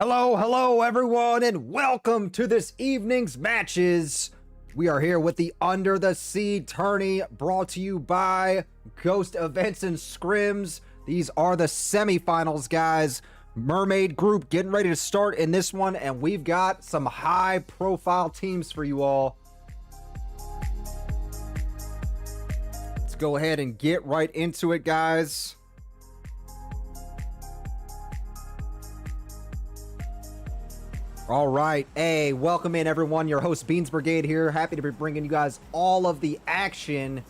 Hello, everyone, and welcome to this evening's matches. We are here with the Under the Sea tourney brought to you by Ghost Events and Scrims. These are the semifinals, guys. Mermaid group getting ready to start in this one, and we've got some high-profile teams for you all. Let's go ahead and get right into it, guys. All right, hey, welcome in everyone. Your host Beansbrigade here. Happy to be bringing you guys all of the action.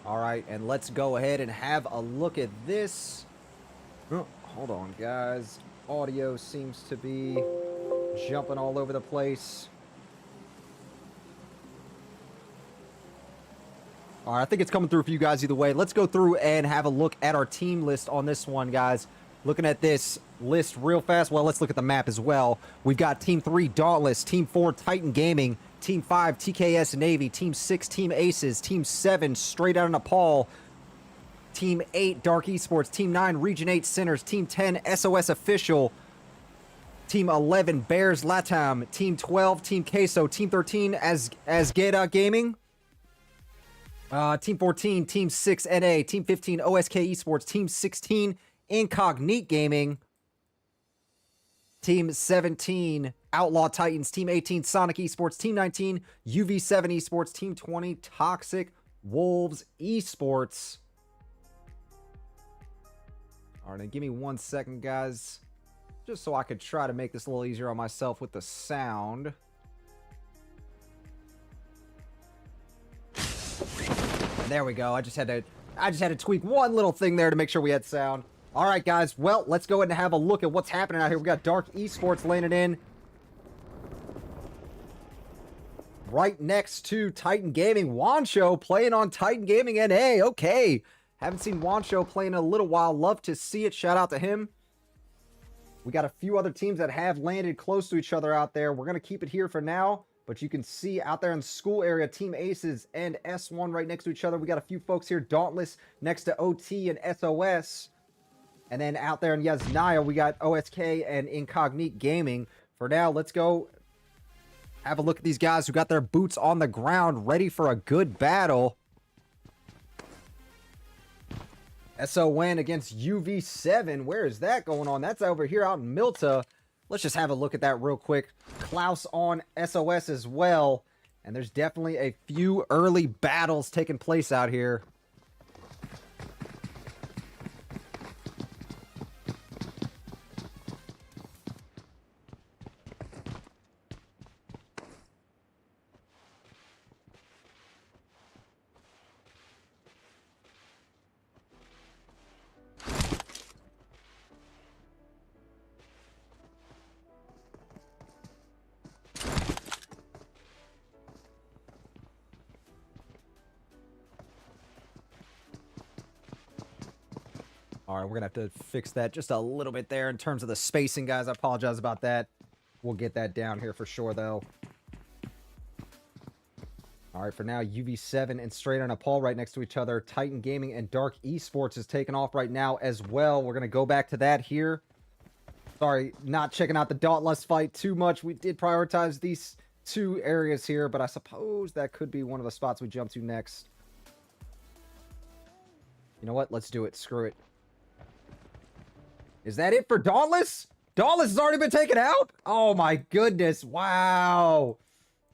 All right, and let's go ahead and have a look at this. Oh, hold on, guys. Audio seems to be jumping all over the place. All right, I think it's coming through for you guys either way. Let's go through and have a look at our team list on this one, guys. Looking at this list real fast. Well, let's look at the map as well. We've got Team 3, Dauntless. Team 4, Titan Gaming. Team 5, TKS Navy. Team 6, Team Aces. Team 7, Straight Outta Nepal. Team 8, Dark Esports. Team 9, Region 8 Sinners. Team 10, SOS Official. Team 11, Bears Latam. Team 12, Team Queso. Team 13, Asgeda Gaming. Team 14, Team 6, NA. Team 15, OSK Esports. Team 16, Incognite Gaming. Team 17, Outlaw Titans. Team 18, Sonic Esports. Team 19, UV7 Esports. Team 20, Toxic Wolves Esports. All right, now give me 1 second, guys, just so I could try to make this a little easier on myself with the sound. There we go. I just had to tweak one little thing there to make sure we had sound. All right, guys. Well, let's go ahead and have a look at what's happening out here. We got Dark Esports landing in right next to Titan Gaming. Wancho playing on Titan Gaming NA. Okay. Haven't seen Wancho play in a little while. Love to see it. Shout out to him. We got a few other teams that have landed close to each other out there. We're going to keep it here for now. But you can see out there in the school area, Team Aces and S1 right next to each other. We got a few folks here. Dauntless next to OT and SOS. And then out there in Yasnaya, we got OSK and Incognite Gaming. For now, let's go have a look at these guys who got their boots on the ground, ready for a good battle. SON against UV7. Where is that going on? That's over here out in Milta. Let's just have a look at that real quick. Klaus on SOS as well. And there's definitely a few early battles taking place out here. All right, we're going to have to fix that just a little bit there in terms of the spacing, guys. I apologize about that. We'll get that down here for sure, though. All right, for now, UV7 and Straight on a Paul right next to each other. Titan Gaming and Dark Esports is taking off right now as well. We're going to go back to that here. Sorry, not checking out the Dauntless fight too much. We did prioritize these two areas here, but I suppose that could be one of the spots we jump to next. You know what? Let's do it. Screw it. Is that it for Dauntless? Dauntless has already been taken out? Oh my goodness. Wow.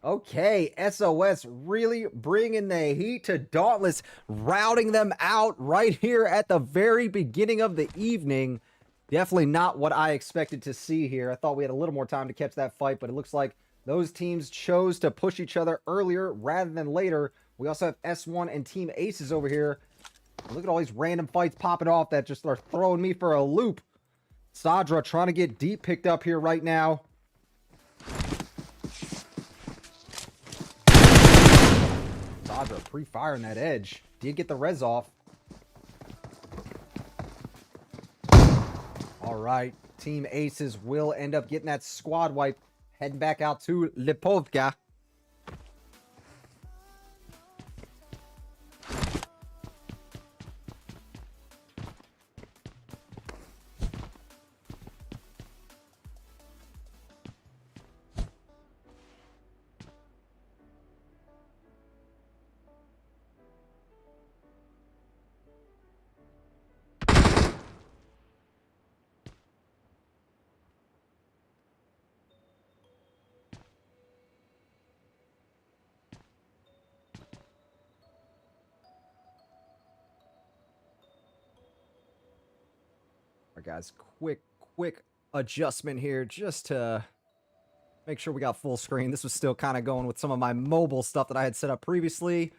Okay. SOS really bringing the heat to Dauntless, routing them out right here at the very beginning of the evening. Definitely not what I expected to see here. I thought we had a little more time to catch that fight, but it looks like those teams chose to push each other earlier rather than later. We also have S1 and Team Aces over here. Look at all these random fights popping off that just are throwing me for a loop. Sadra trying to get deep picked up here right now. Sadra pre-firing that edge. Did get the res off. All right. Team Aces will end up getting that squad wipe. Heading back out to Lipovka. Guys, quick adjustment here just to make sure we got full screen. This was still kind of going with some of my mobile stuff that I had set up previously,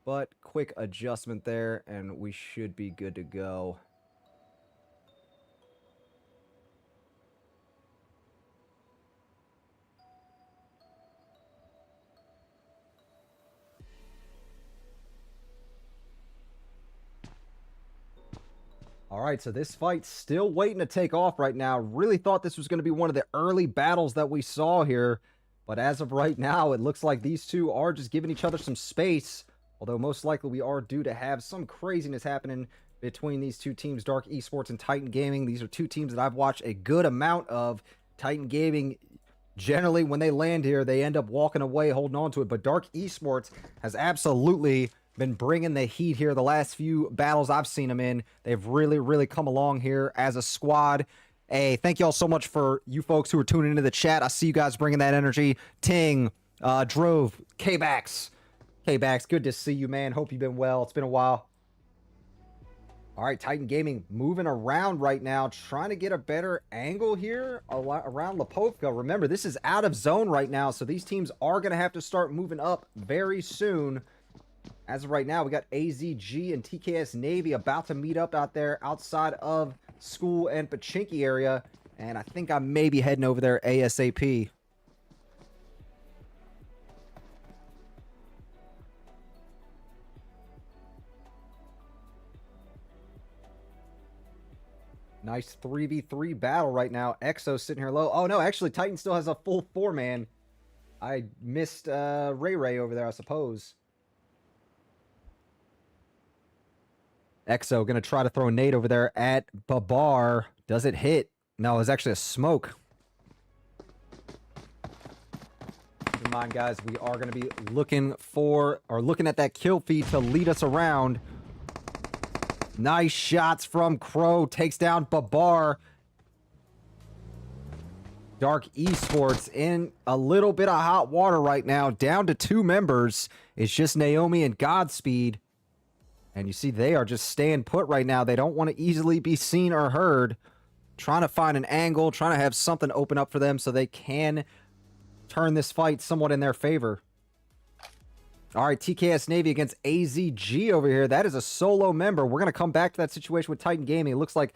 but quick adjustment there and we should be good to go. All right, so this fight's still waiting to take off right now. Really thought this was going to be one of the early battles that we saw here. But as of right now, it looks like these two are just giving each other some space. Although most likely we are due to have some craziness happening between these two teams, Dark Esports and Titan Gaming. These are two teams that I've watched a good amount of. Titan Gaming, generally when they land here, they end up walking away, holding on to it. But Dark Esports has absolutely been bringing the heat here the last few battles I've seen them in. They've really come along here as a squad. Hey, thank you all so much for you folks who are tuning into the chat. I see you guys bringing that energy. Ting, Drove, K-Bax. K-Bax, good to see you, man. Hope you've been well. It's been a while. All right, Titan Gaming moving around right now, trying to get a better angle here around Lipovka. Remember, this is out of zone right now, so these teams are going to have to start moving up very soon. As of right now, we got AZG and TKS Navy about to meet up out there outside of school and Pachinki area. And I think I may be heading over there ASAP. Nice 3v3 battle right now. Exo sitting here low. Oh, no, actually, Titan still has a full 4-man. I missed Ray over there, I suppose. Exo going to try to throw a nade over there at Babar. Does it hit? No, it's actually a smoke. Keep in mind, guys, we are going to be looking at that kill feed to lead us around. Nice shots from Crow. Takes down Babar. Dark Esports in a little bit of hot water right now. Down to 2 members. It's just Naomi and Godspeed. And you see they are just staying put right now. They don't want to easily be seen or heard. Trying to find an angle. Trying to have something open up for them so they can turn this fight somewhat in their favor. All right, TKS Navy against AZG over here. That is a solo member. We're going to come back to that situation with Titan Gaming. It looks like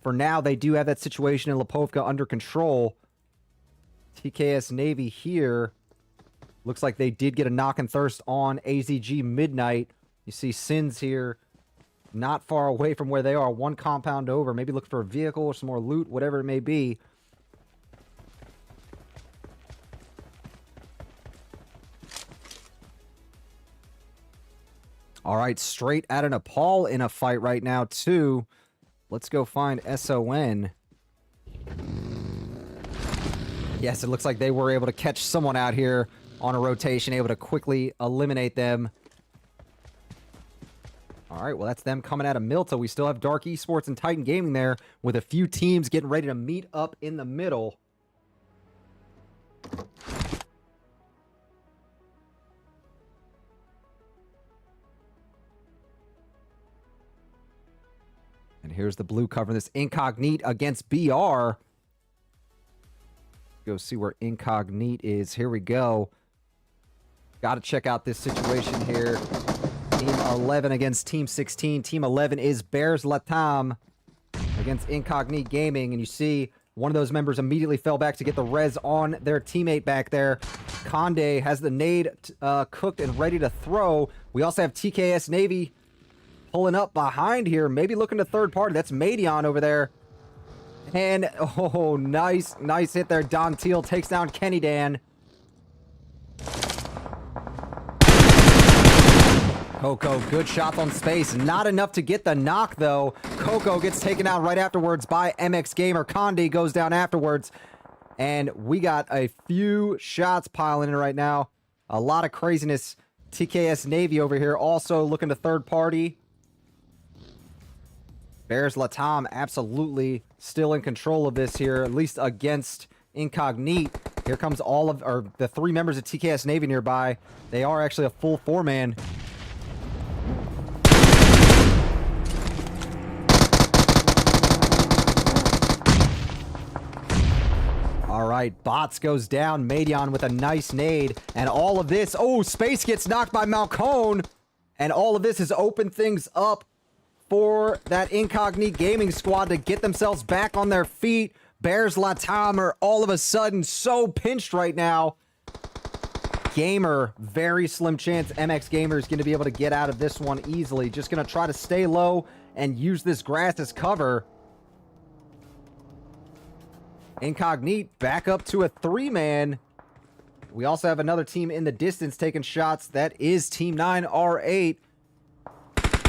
for now they do have that situation in Lipovka under control. TKS Navy here. Looks like they did get a knock and thirst on AZG Midnight. You see Sins here not far away from where they are. 1 compound over. Maybe looking for a vehicle or some more loot, whatever it may be. All right, straight out of Nepal in a fight right now, too. Let's go find SON. Yes, it looks like they were able to catch someone out here on a rotation, able to quickly eliminate them. All right, well, that's them coming out of Milta. We still have Dark Esports and Titan Gaming there with a few teams getting ready to meet up in the middle. And here's the blue covering this. Incognite against BR. Go see where Incognite is. Here we go. Got to check out this situation here. Team 11 against Team 16. Team 11 is Bears Latam against Incognite Gaming. And you see one of those members immediately fell back to get the res on their teammate back there. Conde has the nade cooked and ready to throw. We also have TKS Navy pulling up behind here, maybe looking to third party. That's Madion over there. And, oh, nice hit there. Don Teal takes down Kenny Dan. Coco, good shot on space. Not enough to get the knock, though. Coco gets taken out right afterwards by MX Gamer. Conde goes down afterwards. And we got a few shots piling in right now. A lot of craziness. TKS Navy over here also looking to third party. Bears Latam absolutely still in control of this here, at least against Incognite. Here comes all of, or the 3 members of TKS Navy nearby. They are actually a full 4-man. All right, Bots goes down. Madion with a nice nade. And all of this, oh, Space gets knocked by Malcone. And all of this has opened things up for that Incognite Gaming squad to get themselves back on their feet. Bears Latam are all of a sudden so pinched right now. Gamer, very slim chance MX Gamer is going to be able to get out of this one easily. Just going to try to stay low and use this grass as cover. Incognite back up to a 3-man. We also have another team in the distance taking shots. That is Team 9 R8.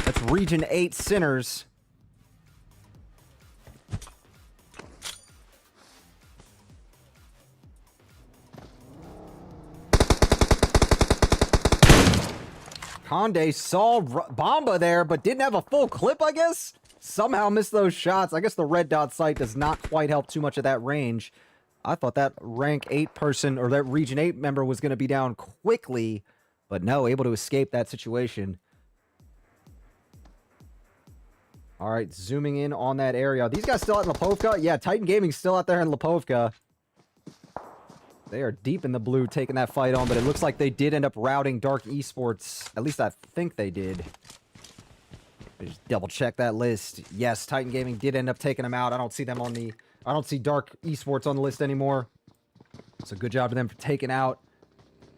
That's Region 8 Sinners. Conde saw Bomba there, but didn't have a full clip, I guess? Somehow missed those shots. I guess the red dot sight does not quite help too much at that range. I thought that rank 8 person, or that Region 8 member was going to be down quickly, but no, able to escape that situation. All right, zooming in on that area. Are these guys still out in Lipovka? Yeah, Titan Gaming's still out there in Lipovka. They are deep in the blue taking that fight on, but it looks like they did end up routing Dark Esports. At least I think they did. Just double check that list. Yes, Titan Gaming did end up taking them out. I don't see them on the... I don't see Dark Esports on the list anymore. So good job to them for taking out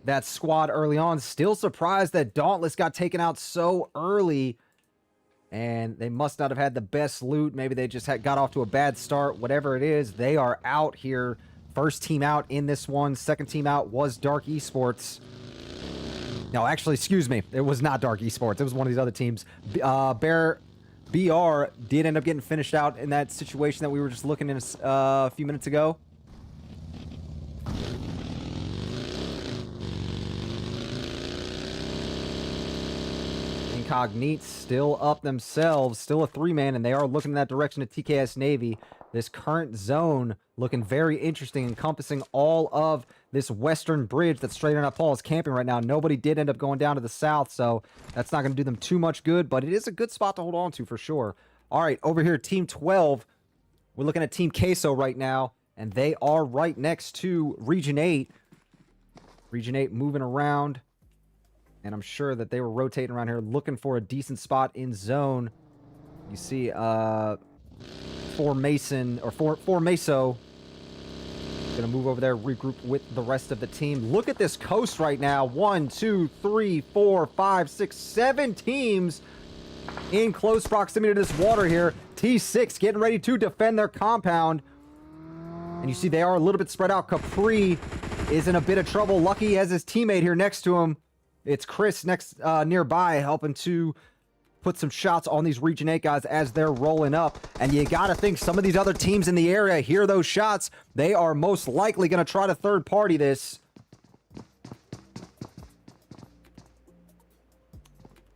that squad early on. Still surprised that Dauntless got taken out so early. And they must not have had the best loot. Maybe they just got off to a bad start. Whatever it is, they are out here. First team out in this one. Second team out was Dark Esports. No, actually, excuse me. It was not Dark Esports. It was one of these other teams. BR did end up getting finished out in that situation that we were just looking at a few minutes ago. Incognite still up themselves, still a 3-man, and they are looking in that direction of TKS Navy. This current zone looking very interesting, encompassing all of this western bridge that Straight Up Paul is camping right now. Nobody did end up going down to the south, so that's not going to do them too much good, but it is a good spot to hold on to for sure. All right, over here, Team 12. We're looking at Team Queso right now, and they are right next to Region 8. Region 8 moving around, and I'm sure that they were rotating around here looking for a decent spot in zone. You see, 4 Mason, or 4 Meso. Gonna move over there, regroup with the rest of the team. Look at this coast right now. 1, 2, 3, 4, 5, 6, 7 teams in close proximity to this water here. T6 getting ready to defend their compound. And you see they are a little bit spread out. Capri is in a bit of trouble. Lucky has his teammate here next to him. It's Chris next nearby, helping to put some shots on these Region 8 guys as they're rolling up. And you gotta think some of these other teams in the area hear those shots. They are most likely gonna try to third party this.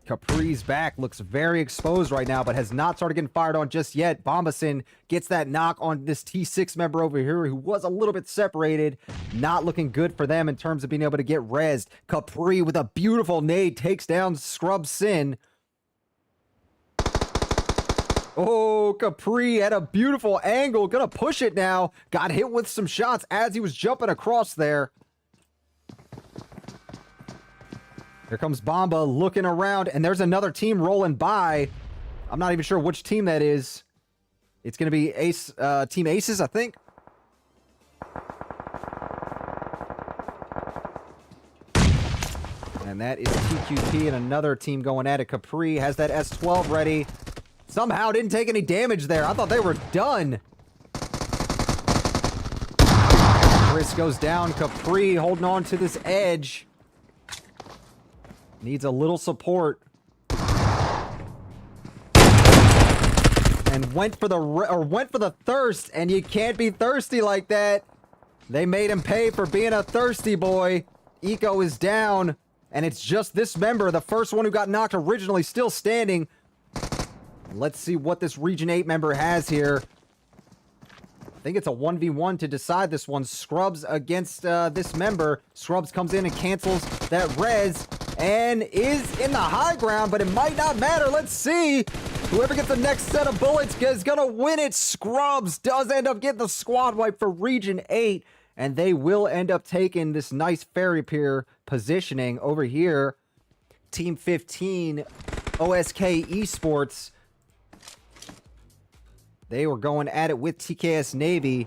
Capri's back, looks very exposed right now, but has not started getting fired on just yet. Bombasin gets that knock on this T6 member over here who was a little bit separated. Not looking good for them in terms of being able to get rezzed. Capri with a beautiful nade takes down Scrub Sin. Oh, Capri had a beautiful angle. Gonna push it now. Got hit with some shots as he was jumping across there. Here comes Bomba looking around, and there's another team rolling by. I'm not even sure which team that is. It's going to be Team Aces, I think. And that is TQP and another team going at it. Capri has that S12 ready. Somehow didn't take any damage there. I thought they were done. Chris goes down. Capri holding on to this edge. Needs a little support. And went for the thirst, and you can't be thirsty like that. They made him pay for being a thirsty boy. Eco is down, and it's just this member, the first one who got knocked originally, still standing. Let's see what this Region 8 member has here. I think it's a 1v1 to decide this one. Scrubs against this member. Scrubs comes in and cancels that res and is in the high ground, but it might not matter. Let's see. Whoever gets the next set of bullets is going to win it. Scrubs does end up getting the squad wipe for Region 8, and they will end up taking this nice ferry pier positioning over here. Team 15, OSK Esports. They were going at it with TKS Navy,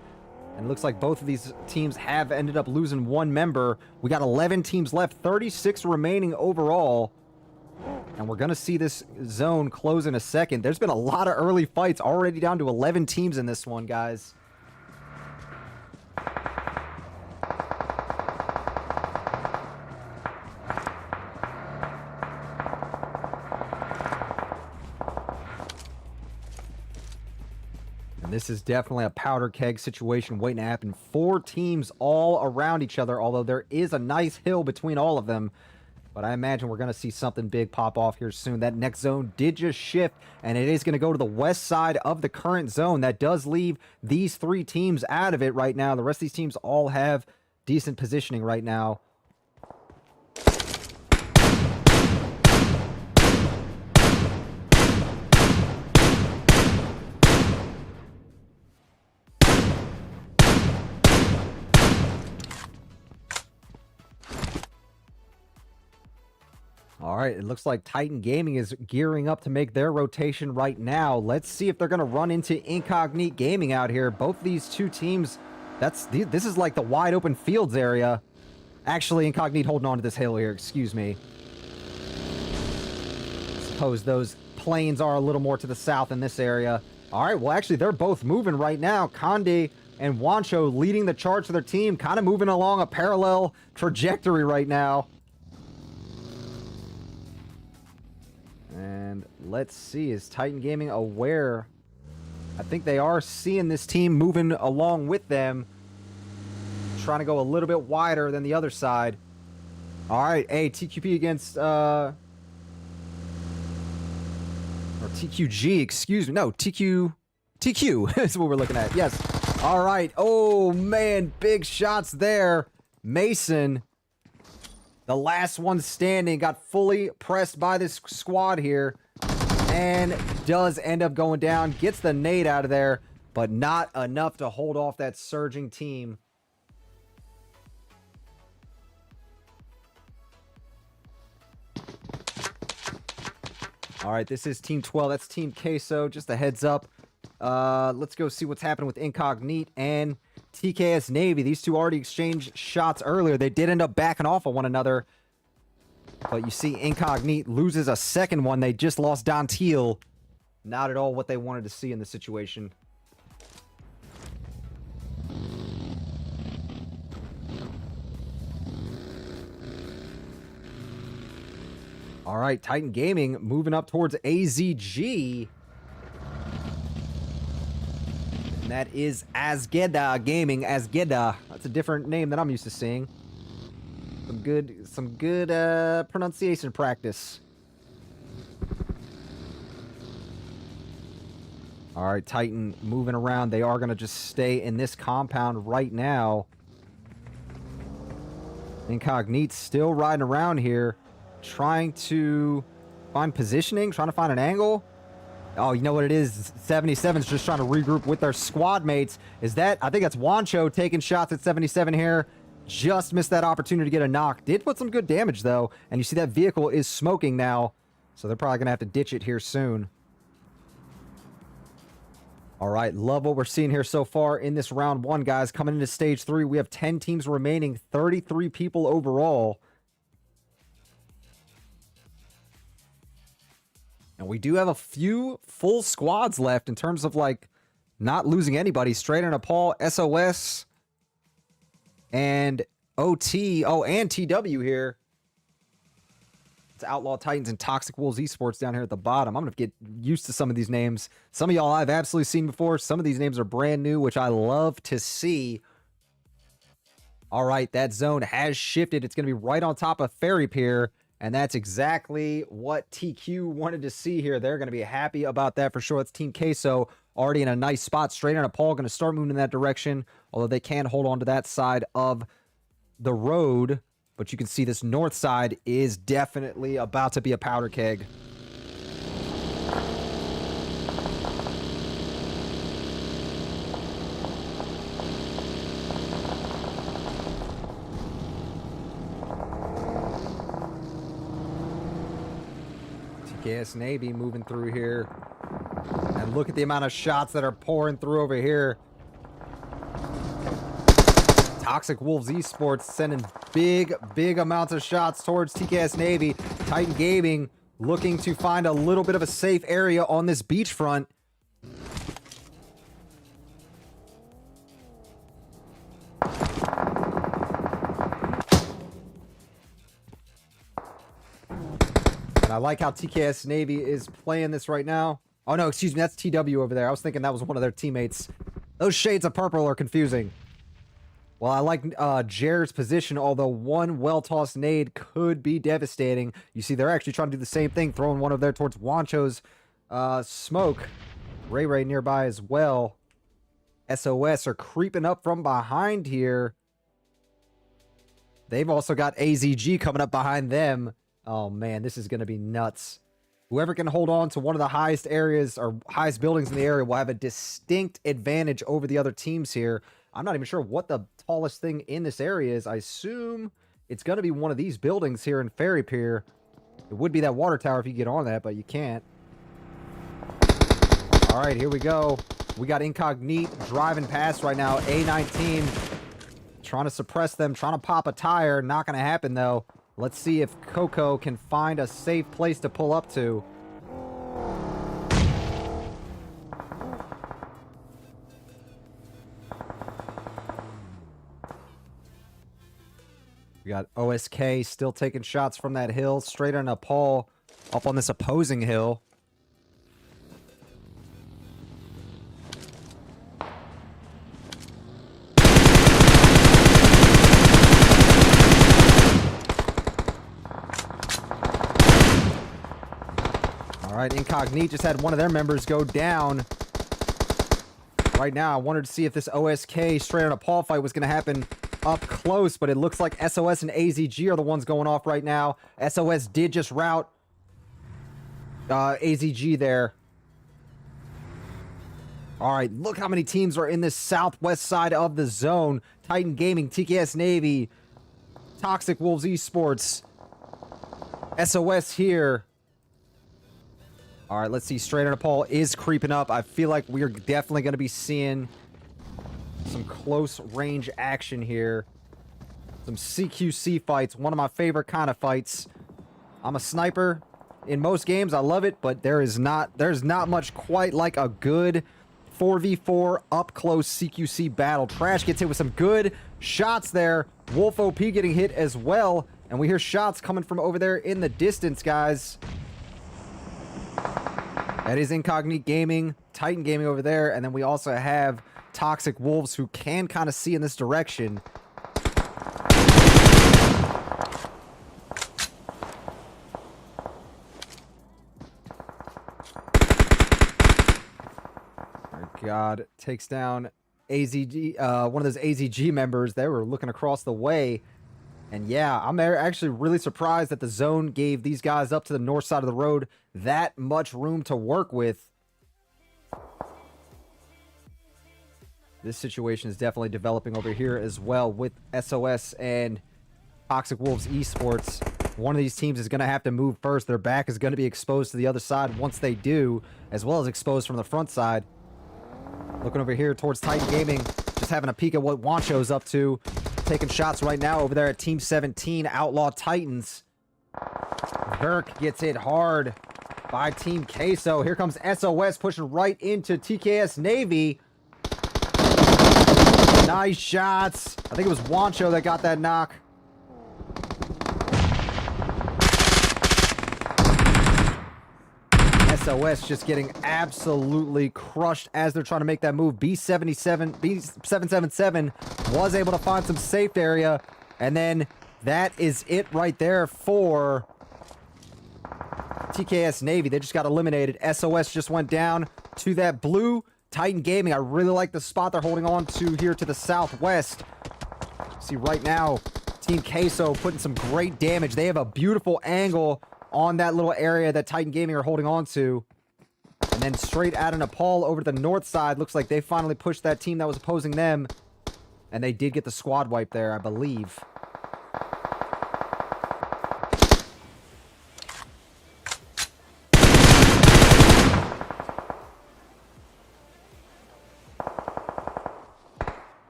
and it looks like both of these teams have ended up losing one member. We got 11 teams left, 36 remaining overall, and we're going to see this zone close in a second. There's been a lot of early fights, already down to 11 teams in this one, guys. And this is definitely a powder keg situation waiting to happen. 4 teams all around each other, although there is a nice hill between all of them. But I imagine we're going to see something big pop off here soon. That next zone did just shift, and it is going to go to the west side of the current zone. That does leave these 3 teams out of it right now. The rest of these teams all have decent positioning right now. All right, it looks like Titan Gaming is gearing up to make their rotation right now. Let's see if they're going to run into Incognite Gaming out here. Both these two teams, this is like the wide open fields area. Actually, Incognite holding on to this hill here, excuse me. I suppose those plains are a little more to the south in this area. All right, well, actually, they're both moving right now. Conde and Wancho leading the charge for their team, kind of moving along a parallel trajectory right now. And let's see, is Titan Gaming aware? I think they are seeing this team moving along with them. Trying to go a little bit wider than the other side. All right, hey, TQP against Or TQG, excuse me. No, TQ is what we're looking at. Yes. All right. Oh, man. Big shots there. Mason, the last one standing, got fully pressed by this squad here. And does end up going down. Gets the nade out of there. But not enough to hold off that surging team. All right, this is Team 12. That's Team Queso. Just a heads up. Let's go see what's happening with Incognito and TKS Navy. These two already exchanged shots earlier. They did end up backing off of one another. But you see Incognito loses a second one. They just lost Dantil. Not at all what they wanted to see in the situation. All right, Titan Gaming moving up towards AZG. And that is Azgeda Gaming. Azgeda. That's a different name than I'm used to seeing. Some good pronunciation practice. All right, Titan moving around. They are going to just stay in this compound right now. Incognito still riding around here, trying to find positioning, trying to find an angle. Oh, you know what it is? 77's just trying to regroup with their squad mates. Is that, I think that's Wancho taking shots at 77 here. Just missed that opportunity to get a knock. Did put some good damage, though. And you see that vehicle is smoking now. So they're probably going to have to ditch it here soon. All right, love what we're seeing here so far in this round one, guys. Coming into stage 3, we have 10 teams remaining, 33 people overall. And we do have a few full squads left in terms of, like, not losing anybody. Straight on a Paul, SOS, and OT. Oh, and TW here. It's Outlaw Titans and Toxic Wolves Esports down here at the bottom. I'm going to get used to some of these names. Some of y'all I've absolutely seen before. Some of these names are brand new, which I love to see. All right, that zone has shifted. It's going to be right on top of Ferry Pier. And that's exactly what TQ wanted to see here. They're going to be happy about that for sure. It's Team Queso already in a nice spot. Straight on a Paul, going to start moving in that direction. Although they can hold on to that side of the road. But you can see this north side is definitely about to be a powder keg. TKS Navy moving through here. And look at the amount of shots that are pouring through over here. Toxic Wolves Esports sending big amounts of shots towards TKS Navy. Titan Gaming looking to find a little bit of a safe area on this beachfront. And I like how TKS Navy is playing this right now. Oh no, excuse me, that's TW over there. I was thinking that was one of their teammates. Those shades of purple are confusing. Well, I like Jared's position, although one well-tossed nade could be devastating. You see, they're actually trying to do the same thing, throwing one of there towards Wancho's smoke. Ray nearby as well. SOS are creeping up from behind here. They've also got AZG coming up behind them. Oh, man, this is going to be nuts. Whoever can hold on to one of the highest areas or highest buildings in the area will have a distinct advantage over the other teams here. I'm not even sure what the tallest thing in this area is. I assume it's going to be one of these buildings here in Ferry Pier. It would be that water tower if you get on that, but you can't. All right, here we go. We got Incognito driving past right now. A19 trying to suppress them, trying to pop a tire. Not going to happen, though. Let's see if Coco can find a safe place to pull up to. We got OSK still taking shots from that hill, straight on a Paul up on this opposing hill. All All right, Incognito just had one of their members go down. Right now, I wanted to see if this OSK straight on a Paul fight was going to happen up close, but it looks like SOS and AZG are the ones going off right now. SOS did just route AZG there. All right, look how many teams are in this southwest side of the zone. Titan Gaming, TKS Navy, Toxic Wolves Esports, SOS here. All right, let's see. Straight on a Paul is creeping up. I feel like we're definitely going to be seeing some close range action here. Some CQC fights. One of my favorite kind of fights. I'm a sniper in most games. I love it, but there's not much quite like a good 4v4 up close CQC battle. Trash gets hit with some good shots there. Wolf OP getting hit as well. And we hear shots coming from over there in the distance, guys. That is Incognito Gaming, Titan Gaming over there. And then we also have Toxic Wolves, who can kind of see in this direction. Oh God, takes down AZG, one of those AZG members. They were looking across the way. And yeah, I'm actually really surprised that the zone gave these guys up to the north side of the road that much room to work with. This situation is definitely developing over here as well with SOS and Toxic Wolves Esports. One of these teams is going to have to move first. Their back is going to be exposed to the other side once they do, as well as exposed from the front side. Looking over here towards Titan Gaming, just having a peek at what Wancho's up to. Taking shots right now over there at Team 17, Outlaw Titans. Verk gets hit hard by Team Queso. Here comes SOS pushing right into TKS Navy. Nice shots. I think it was Wancho that got that knock. SOS just getting absolutely crushed as they're trying to make that move. B777 was able to find some safe area. And then that is it right there for TKS Navy. They just got eliminated. SOS just went down to that blue. Titan Gaming, I really like the spot they're holding on to here to the southwest. See right now, Team Queso putting some great damage. They have a beautiful angle on that little area that Titan Gaming are holding on to. And then straight out of Nepal over to the north side. Looks like they finally pushed that team that was opposing them. And they did get the squad wipe there, I believe.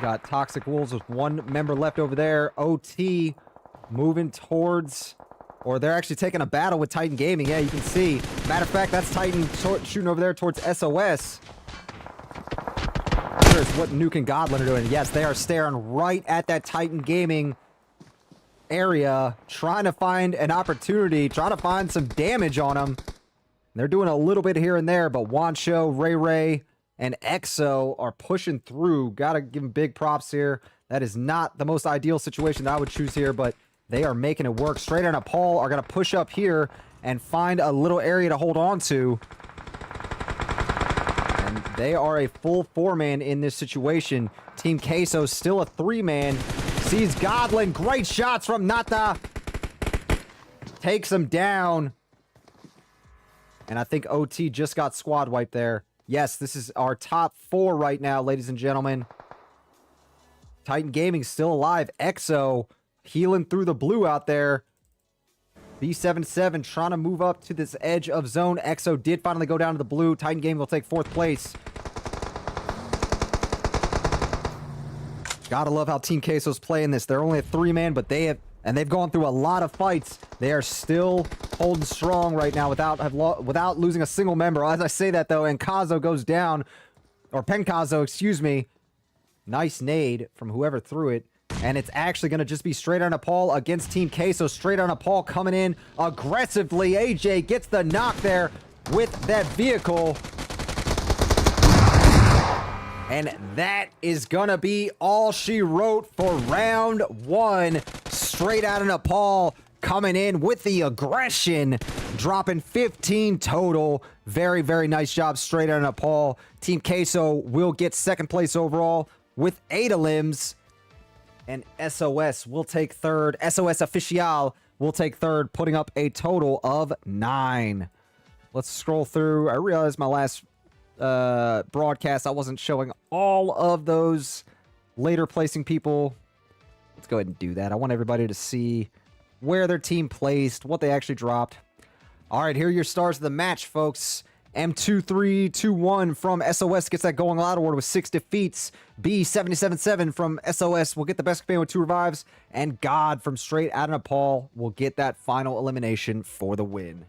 Got Toxic Wolves with one member left over there. OT moving towards, or they're actually taking a battle with Titan Gaming. Yeah, you can see. Matter of fact, that's Titan shooting over there towards SOS. Here's what Nuke and Godlin are doing. Yes, they are staring right at that Titan Gaming area, trying to find an opportunity, trying to find some damage on them. They're doing a little bit here and there, but Wancho, Ray, and EXO are pushing through. Gotta give them big props here. That is not the most ideal situation that I would choose here, but they are making it work. Straight on a Paul are gonna push up here and find a little area to hold on to. And they are a full 4-man in this situation. Team Queso still a 3-man. Sees Godlin. Great shots from Nata. Takes him down. And I think OT just got squad wiped there. Yes, this is our top 4 right now, ladies and gentlemen. Titan Gaming still alive. EXO healing through the blue out there. B77 trying to move up to this edge of zone. EXO did finally go down to the blue. Titan Gaming will take 4th place. Gotta love how Team Queso's playing this. They're only a 3-man, but they've gone through a lot of fights. They are still holding strong right now without losing a single member. As I say that, though, and Kazo goes down, or Penkazo, excuse me. Nice nade from whoever threw it. And it's actually going to just be straight on a Paul against Team Queso. Straight on a Paul coming in aggressively. AJ gets the knock there with that vehicle. And that is gonna be all she wrote for round one. Straight out of Nepal, coming in with the aggression, dropping 15 total. Very, very nice job straight out of Nepal. Team Queso will get second place overall with 8 limbs. And SOS will take third. SOS Official will take third, putting up a total of 9. Let's scroll through. I realized my last broadcast, I wasn't showing all of those later placing people. Let's go ahead and do that. I want everybody to see where their team placed, what they actually dropped. All right, here are your stars of the match, folks. M2321 from SOS gets that going out award with 6 defeats. B777 from SOS will get the best companion with 2 revives. And God from straight out of Nepal will get that final elimination for the win.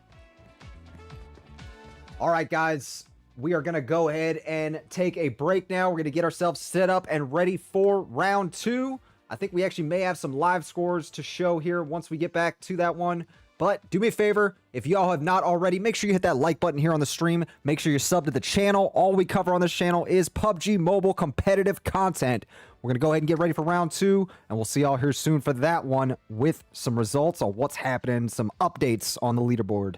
All right, guys. We are going to go ahead and take a break now. We're going to get ourselves set up and ready for round 2. I think we actually may have some live scores to show here once we get back to that one. But do me a favor, if y'all have not already, make sure you hit that like button here on the stream. Make sure you're subbed to the channel. All we cover on this channel is PUBG Mobile competitive content. We're going to go ahead and get ready for round 2, and we'll see y'all here soon for that one with some results on what's happening, some updates on the leaderboard.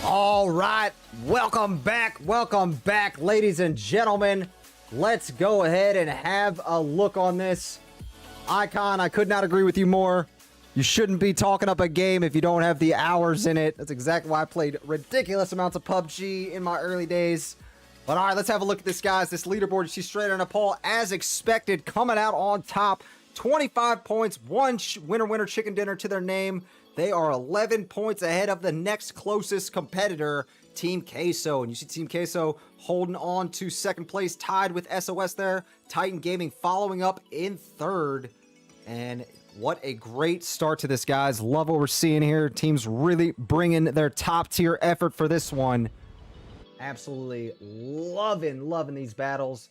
All right, welcome back, ladies and gentlemen. Let's go ahead and have a look on this. Icon, I could not agree with you more. You shouldn't be talking up a game if you don't have the hours in it. That's exactly why I played ridiculous amounts of PUBG in my early days. But all right, let's have a look at this, guys. This leaderboard, she's straight on Nepal, as expected, coming out on top. 25 points, one winner chicken dinner to their name. They are 11 points ahead of the next closest competitor, Team Queso. And you see Team Queso holding on to second place, tied with SOS there. Titan Gaming following up in third. And What a great start to this, guys. Love what we're seeing here. Teams really bringing their top-tier effort for this one. Absolutely loving these battles.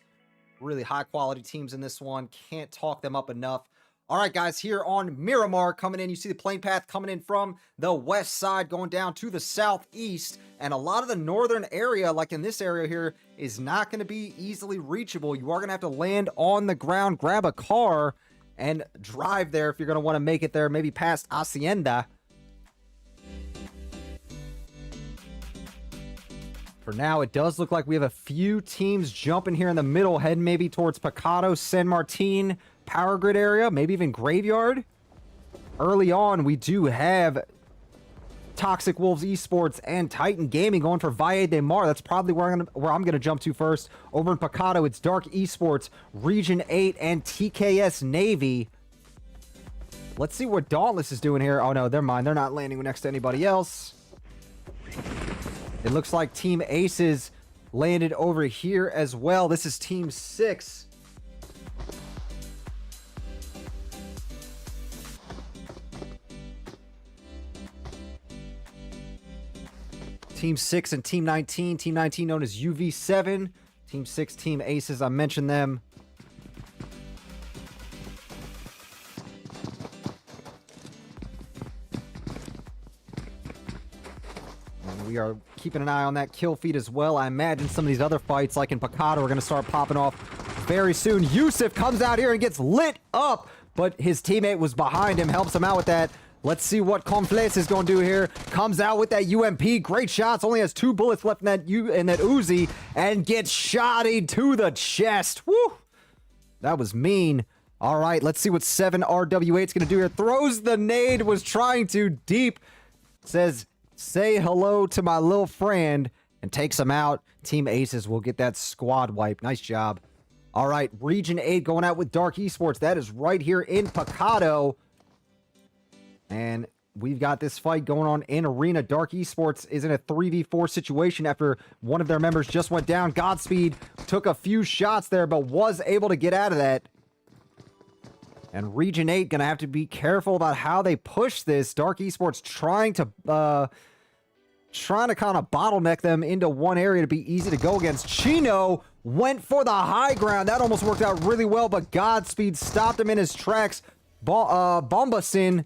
Really high-quality teams in this one. Can't talk them up enough. All right, guys, here on Miramar coming in, you see the plane path coming in from the west side, going down to the southeast. And a lot of the northern area, like in this area here, is not going to be easily reachable. You are going to have to land on the ground, grab a car, and drive there if you're going to want to make it there, maybe past Hacienda. For now, it does look like we have a few teams jumping here in the middle, heading maybe towards Picado, San Martin, Power Grid area, maybe even Graveyard. Early on, we do have Toxic Wolves Esports and Titan Gaming going for Valle de Mar. That's probably where I'm gonna jump to first. Over in Picado, it's Dark Esports, Region 8, and TKS Navy. Let's see what Dauntless is doing here. Oh no, never mind. They're not landing next to anybody else. It looks like Team Aces landed over here as well. This is Team 6. Team 6 and Team 19. Team 19 known as UV7. Team 6, Team Aces, I mentioned them. And we are keeping an eye on that kill feed as well. I imagine some of these other fights, like in Picado, are going to start popping off very soon. Yusuf comes out here and gets lit up, but his teammate was behind him, helps him out with that. Let's see what Confles is going to do here. Comes out with that UMP. Great shots. Only has 2 bullets left in that Uzi. And gets shotted to the chest. Woo! That was mean. All right, let's see what 7RW8 is going to do here. Throws the nade. Was trying to deep. Says, say hello to my little friend. And takes him out. Team Aces will get that squad wipe. Nice job. All right, Region 8 going out with Dark Esports. That is right here in Picado. And we've got this fight going on in Arena. Dark Esports is in a 3v4 situation after one of their members just went down. Godspeed took a few shots there, but was able to get out of that. And Region 8 going to have to be careful about how they push this. Dark Esports trying to kind of bottleneck them into one area to be easy to go against. Chino went for the high ground. That almost worked out really well, but Godspeed stopped him in his tracks. Bombasin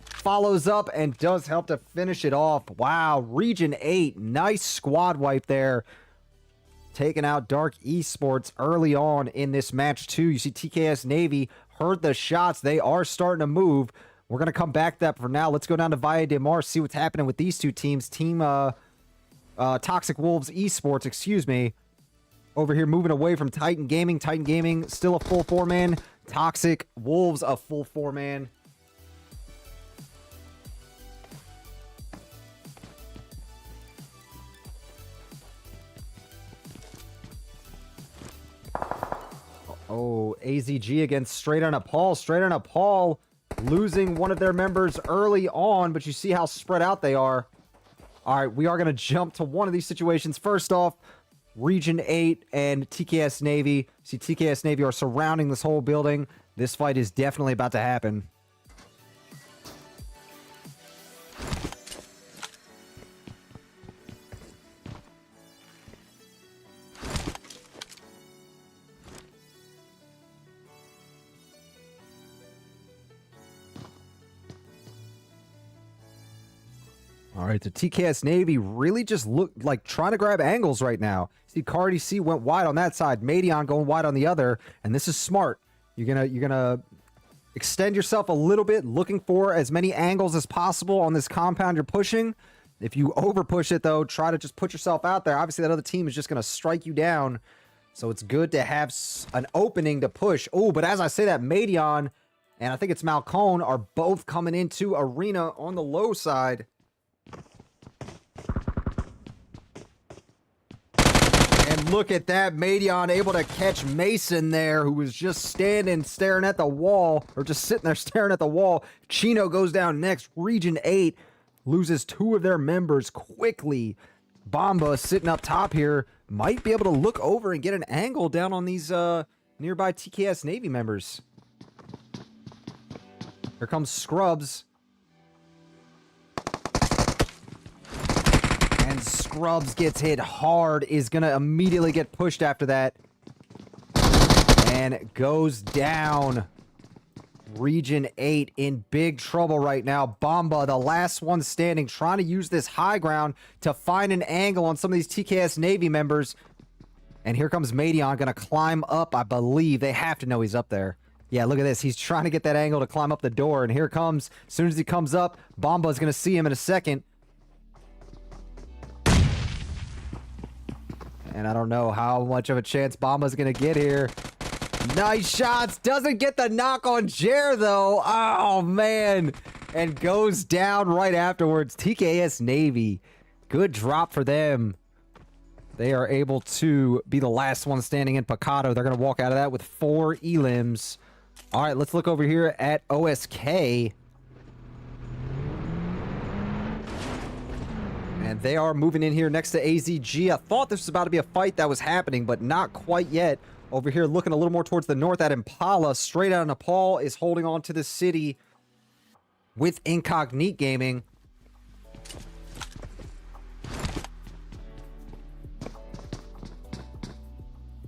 follows up and does help to finish it off. Wow, Region 8, nice squad wipe there. Taking out Dark Esports early on in this match too. You see TKS Navy heard the shots. They are starting to move. We're going to come back to that for now. Let's go down to Valle de Mar, see what's happening with these two teams. Team Toxic Wolves Esports, excuse me. Over here moving away from Titan Gaming. Titan Gaming still a full 4-man. Toxic Wolves a full 4-man. Oh, AZG against Straight on a Paul. Straight on a Paul losing one of their members early on, but you see how spread out they are. All right, we are going to jump to one of these situations. First off, Region 8 and TKS Navy. See, TKS Navy are surrounding this whole building. This fight is definitely about to happen. All right, the TKS Navy really just look like trying to grab angles right now. See, Cardi C went wide on that side, Madion going wide on the other, and this is smart. You're gonna extend yourself a little bit, looking for as many angles as possible on this compound you're pushing. If you over push it though, try to just put yourself out there. Obviously, that other team is just gonna strike you down, so it's good to have an opening to push. Oh, but as I say that, Madion and I think it's Malcone are both coming into Arena on the low side. And look at that, Madion able to catch Mason there, who was just standing, staring at the wall, or just sitting there staring at the wall. Chino goes down next. Region 8 loses 2 of their members quickly. Bomba sitting up top here might be able to look over and get an angle down on these nearby TKS Navy members. Here comes Scrubs. And Scrubs gets hit hard, is going to immediately get pushed after that. And goes down. Region 8 in big trouble right now. Bomba, the last one standing, trying to use this high ground to find an angle on some of these TKS Navy members. And here comes Madion, going to climb up, I believe. They have to know he's up there. Yeah, look at this. He's trying to get that angle to climb up the door. And here comes, as soon as he comes up, Bomba's going to see him in a second. And I don't know how much of a chance Bomba's going to get here. Nice shots. Doesn't get the knock on Jer, though. Oh, man. And goes down right afterwards. TKS Navy. Good drop for them. They are able to be the last one standing in Picado. They're going to walk out of that with 4 elims. All right, let's look over here at OSK. And they are moving in here next to AZG. I thought this was about to be a fight that was happening, but not quite yet. Over here, looking a little more towards the north at Impala. Straight out of Nepal is holding on to the city with Incognite Gaming.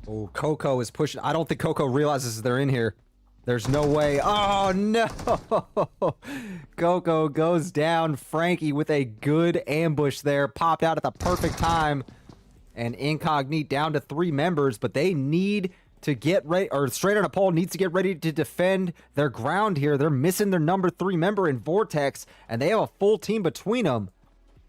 Oh, Coco is pushing. I don't think Coco realizes they're in here. There's no way. Oh, no. Coco goes down. Frankie with a good ambush there. Popped out at the perfect time. And Incognite down to 3 members, but they need to get ready, or Straight on a Pole needs to get ready to defend their ground here. They're missing their number 3 member in Vortex, and they have a full team between them.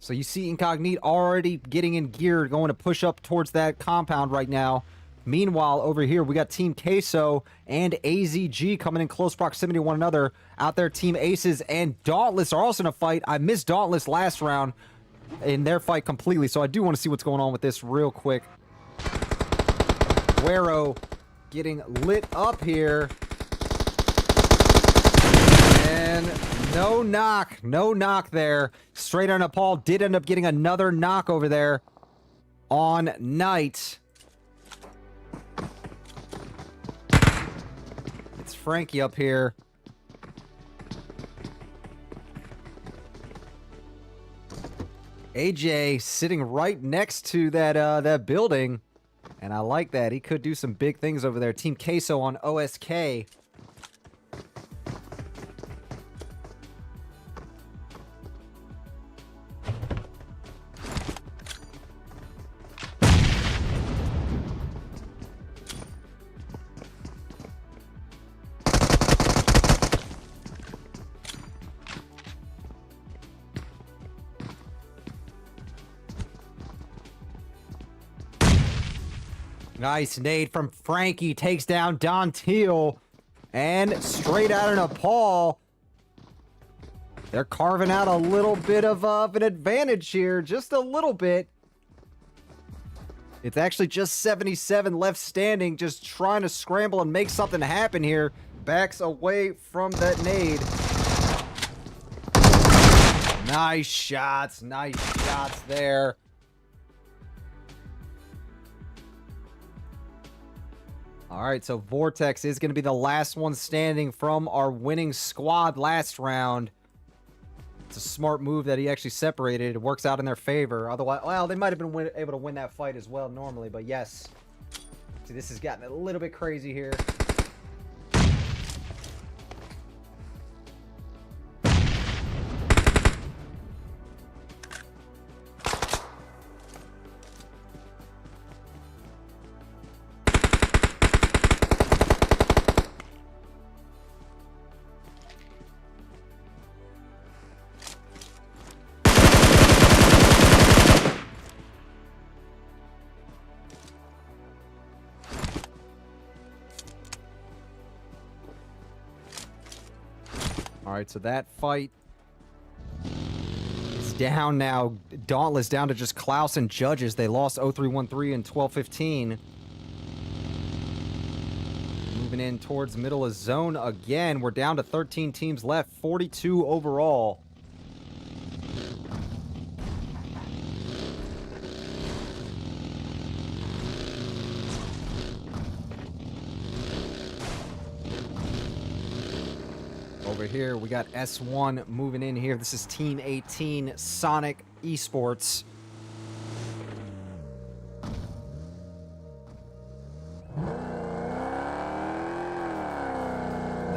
So you see Incognite already getting in gear, going to push up towards that compound right now. Meanwhile, over here, we got Team Queso and AZG coming in close proximity to one another. Out there, Team Aces and Dauntless are also in a fight. I missed Dauntless last round in their fight completely, so I do want to see what's going on with this real quick. Guero getting lit up here. And no knock there. Straight on Nepal did end up getting another knock over there on Knight. It's Frankie up here. AJ sitting right next to that building, and I like that. He could do some big things over there. Team Queso on OSK. Nice nade from Frankie. Takes down Don Teal. And straight out of Nepal. They're carving out a little bit of an advantage here. Just a little bit. It's actually just 77 left standing. Just trying to scramble and make something happen here. Backs away from that nade. Nice shots. Nice shots there. All right, so Vortex is going to be the last one standing from our winning squad last round. It's a smart move that he actually separated. It works out in their favor. Otherwise, well, they might have been able to win that fight as well normally, but yes. See, this has gotten a little bit crazy here. All right, so that fight is down now. Dauntless down to just Klaus and Judges. They lost 0-3-1-3 and 12-15. Moving in towards middle of zone again. We're down to 13 teams left, 42 overall. Over over here. We got S1 moving in here. This is Team 18, Sonic Esports.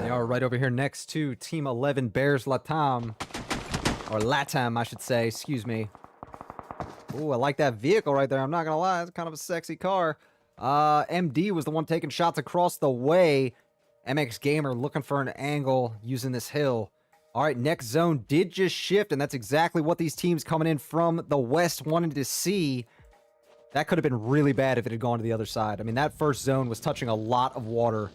They are right over here next to Team 11, Bears Latam. Or Latam, I should say. Excuse me. Ooh, I like that vehicle right there. I'm not going to lie. It's kind of a sexy car. MD was the one taking shots across the way. MX Gamer looking for an angle using this hill. All right, next zone did just shift, and that's exactly what these teams coming in from the west wanted to see. That could have been really bad if it had gone to the other side. I mean, that first zone was touching a lot of water.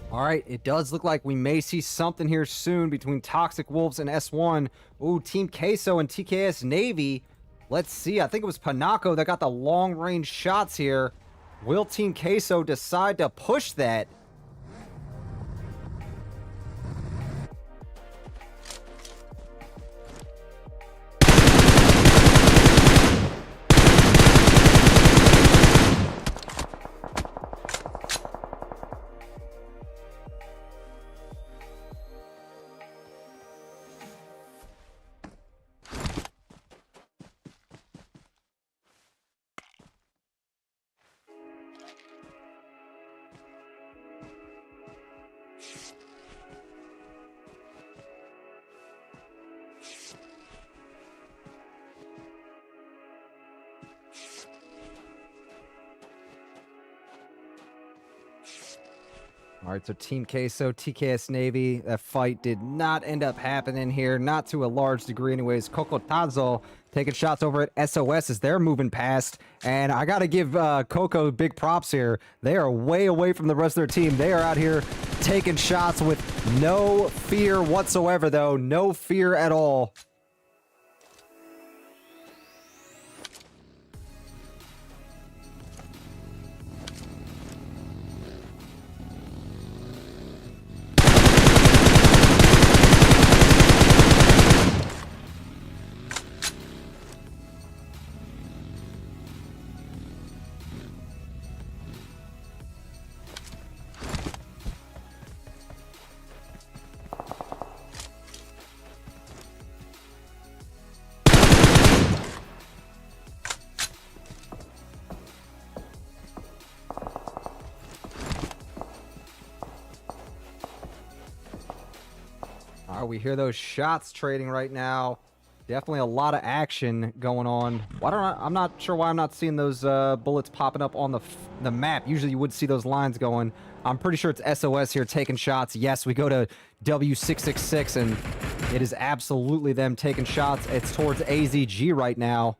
All right, it does look like we may see something here soon between Toxic Wolves and S1. Ooh, Team Queso and TKS Navy. Let's see. I think it was Panako that got the long-range shots here. Will Team Queso decide to push that? All right, so Team Queso, TKS Navy, that fight did not end up happening here, not to a large degree anyways. Cocotazo taking shots over at SOS as they're moving past, and I got to give Coco big props here. They are way away from the rest of their team. They are out here taking shots with no fear whatsoever, though. No fear at all. All right, we hear those shots trading right now. Definitely a lot of action going on. I'm not sure why I'm not seeing those bullets popping up on the map. Usually you would see those lines going. I'm pretty sure it's SOS here taking shots. Yes, we go to W666, and it is absolutely them taking shots. It's towards AZG right now.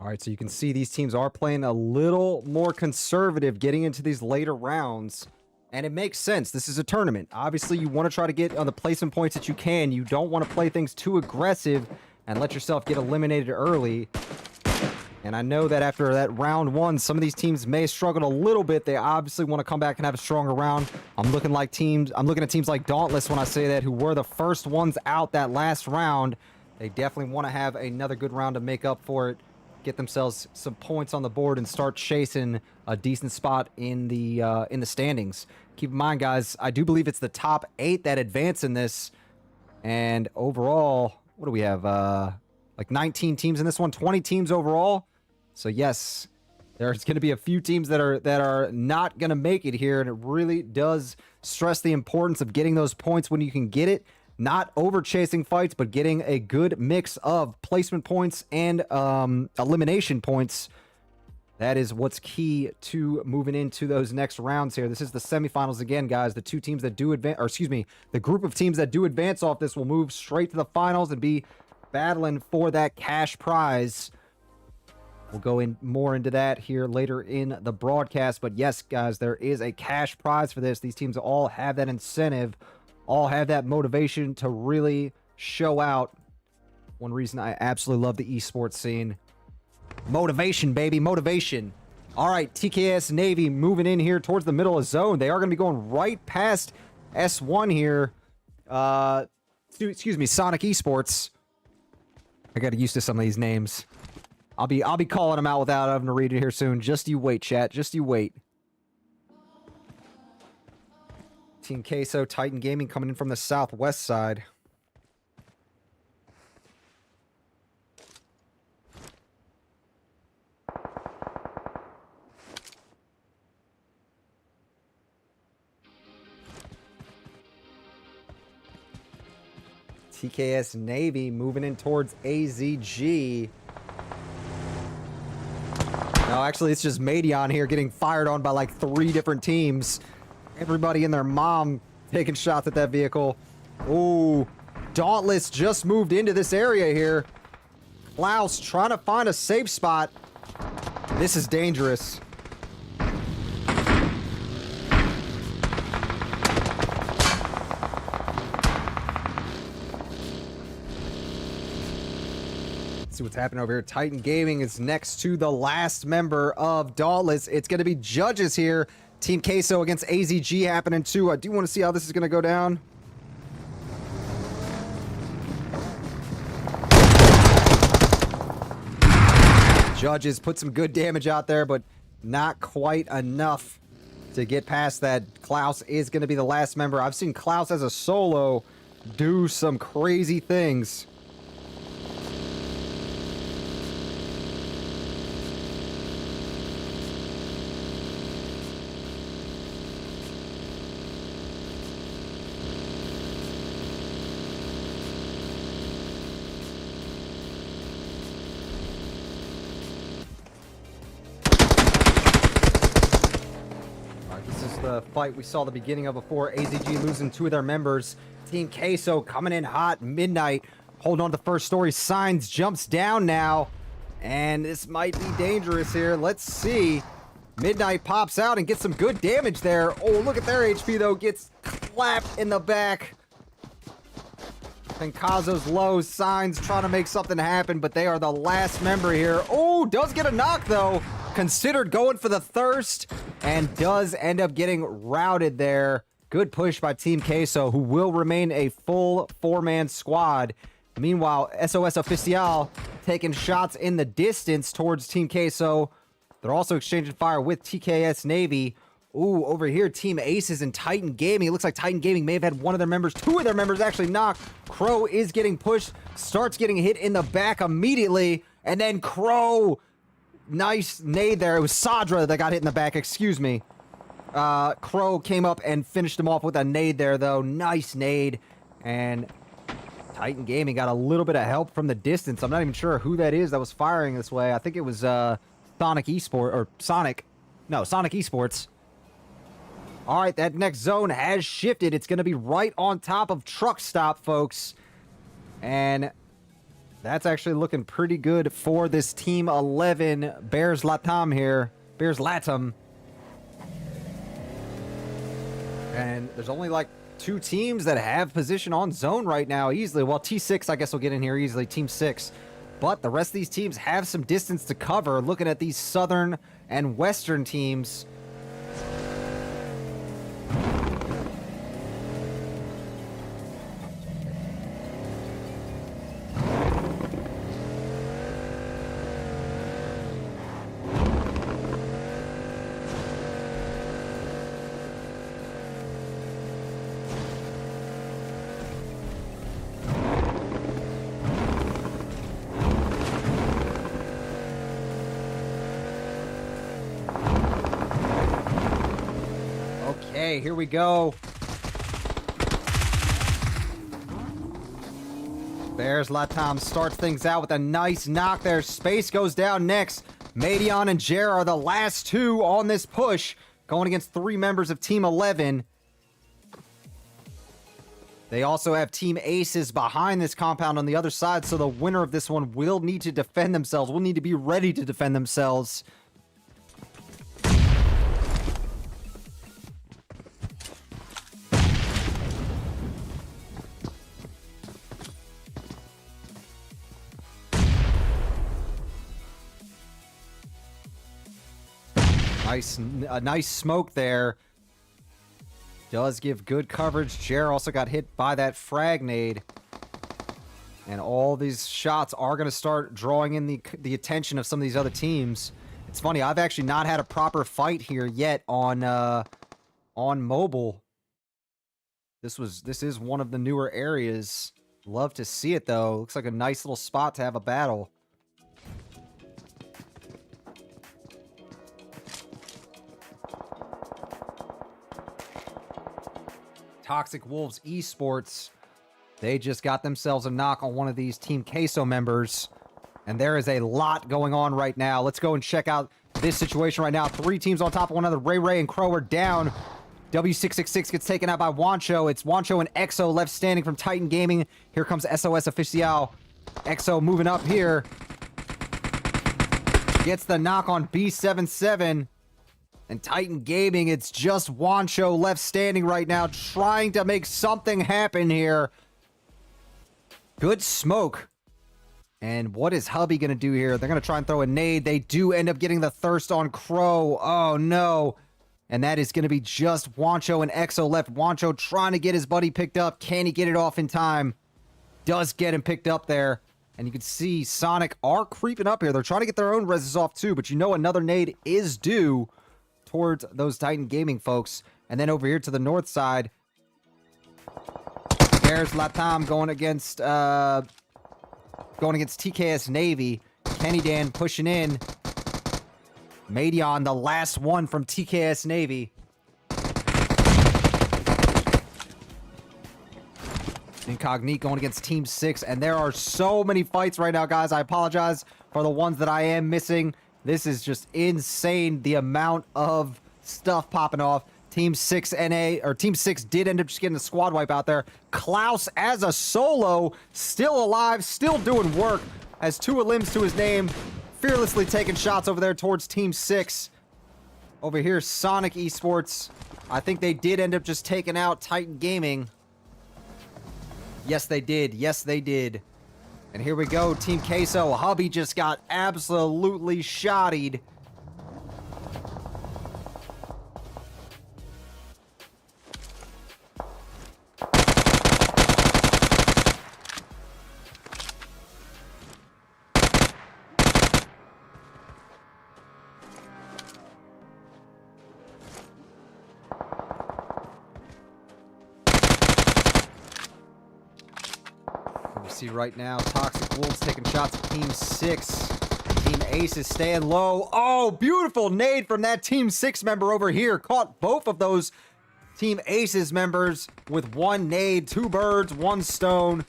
All right, so you can see these teams are playing a little more conservative getting into these later rounds. And it makes sense. This is a tournament. Obviously, you want to try to get on the placement points that you can. You don't want to play things too aggressive and let yourself get eliminated early. And I know that after that round one, some of these teams may have struggled a little bit. They obviously want to come back and have a stronger round. I'm looking at teams like Dauntless when I say that, who were the first ones out that last round. They definitely want to have another good round to make up for it, get themselves some points on the board, and start chasing a decent spot in the standings. Keep in mind, guys, I do believe it's the top 8 that advance in this. And overall, what do we have? Like 19 teams in this one, 20 teams overall. So yes, there's going to be a few teams that are not going to make it here, and it really does stress the importance of getting those points when you can get it. Not over chasing fights, but getting a good mix of placement points and elimination points. That is what's key to moving into those next rounds here. This is the semifinals again, guys. The two teams that do advance, or excuse me, the group of teams that do advance off this will move straight to the finals and be battling for that cash prize. We'll go in more into that here later in the broadcast. But yes, guys, there is a cash prize for this. These teams all have that incentive, all have that motivation to really show out. One reason I absolutely love the esports scene. Motivation, baby, motivation. All right, TKS Navy moving in here towards the middle of zone. They are going to be going right past S1 here. Excuse me, Sonic Esports. I got used to some of these names. I'll be calling them out without having to read it here soon. Just you wait, chat. Just you wait. Team Queso, Titan Gaming coming in from the southwest side. TKS Navy moving in towards AZG. No, actually, it's just Madion here getting fired on by like 3 different teams. Everybody and their mom taking shots at that vehicle. Ooh, Dauntless just moved into this area here. Klaus trying to find a safe spot. This is dangerous. See what's happening over here. Titan Gaming is next to the last member of Dauntless. It's going to be judges here. Team Queso against AZG happening too. I do want to see how this is going to go down. Judges put some good damage out there, but not quite enough to get past that. Klaus is going to be the last member. I've seen Klaus as a solo do some crazy things. The fight we saw the beginning of before. AZG losing 2 of their members. Team Queso coming in hot. Midnight holding on to the first story. Signs jumps down now, and this might be dangerous here. Let's see. Midnight pops out and gets some good damage there. Oh, look at their HP though. Gets clapped in the back. And Kazo's low. Signs trying to make something happen, but they are the last member here. Oh, does get a knock though. Considered going for the thirst and does end up getting routed there. Good push by Team Queso, who will remain a full 4-man squad. Meanwhile, SOS Oficial taking shots in the distance towards Team Queso. They're also exchanging fire with TKS Navy. Ooh, over here, Team Aces and Titan Gaming. It looks like Titan Gaming may have had one of their members, 2 of their members actually knocked. Crow is getting pushed, starts getting hit in the back immediately, and then Crow, nice nade there. It was Sadra that got hit in the back, excuse me. Crow came up and finished him off with a nade there, though. Nice nade, and Titan Gaming got a little bit of help from the distance. I'm not even sure who that is that was firing this way. I think it was Sonic Esports. All right, that next zone has shifted. It's going to be right on top of Truck Stop, folks. And that's actually looking pretty good for this Team 11 Bears Latam here. Bears Latam. And there's only like 2 teams that have position on zone right now easily. Well, T6, I guess, will get in here easily. Team 6. But the rest of these teams have some distance to cover. Looking at these southern and western teams. Okay, here we go. There's Latam starts things out with a nice knock there. Space goes down next. Madion and Jer are the last two on this push, going against 3 members of Team 11. They also have Team Aces behind this compound on the other side, so the winner of this one will need to defend themselves. Will need to be ready to defend themselves. A nice smoke there. Does give good coverage. Jer also got hit by that frag nade. And all these shots are going to start drawing in the attention of some of these other teams. It's funny, I've actually not had a proper fight here yet on mobile. This is one of the newer areas. Love to see it though. Looks like a nice little spot to have a battle. Toxic Wolves Esports, they just got themselves a knock on one of these Team Queso members. And there is a lot going on right now. Let's go and check out this situation right now. 3 teams on top of one another. Ray and Crow are down. W666 gets taken out by Wancho. It's Wancho and Exo left standing from Titan Gaming. Here comes SOS Official. Exo moving up here. Gets the knock on B77. And Titan Gaming, it's just Wancho left standing right now, trying to make something happen here. Good smoke. And what is Hubby going to do here? They're going to try and throw a nade. They do end up getting the thirst on Crow. Oh, no. And that is going to be just Wancho and Exo left. Wancho trying to get his buddy picked up. Can he get it off in time? Does get him picked up there. And you can see Sonic are creeping up here. They're trying to get their own reses off too, but you know another nade is due towards those Titan Gaming folks. And then over here to the north side, there's Latam going against TKS Navy. Kenny Dan pushing in. Madion, the last one from TKS Navy. Incognito going against Team 6. And there are so many fights right now, guys. I apologize for the ones that I am missing. This is just insane, the amount of stuff popping off. Team 6 Team 6 did end up just getting a squad wipe out there. Klaus as a solo, still alive, still doing work. Has 2 limbs to his name. Fearlessly taking shots over there towards Team 6. Over here, Sonic Esports. I think they did end up just taking out Titan Gaming. Yes, they did. Yes, they did. And here we go, Team Queso. Hubby just got absolutely shottied. See right now, Toxic Wolves taking shots at Team 6. Team Aces staying low. Oh, beautiful nade from that Team 6 member over here. Caught both of those Team Aces members with 1 nade. 2 birds, 1 stone.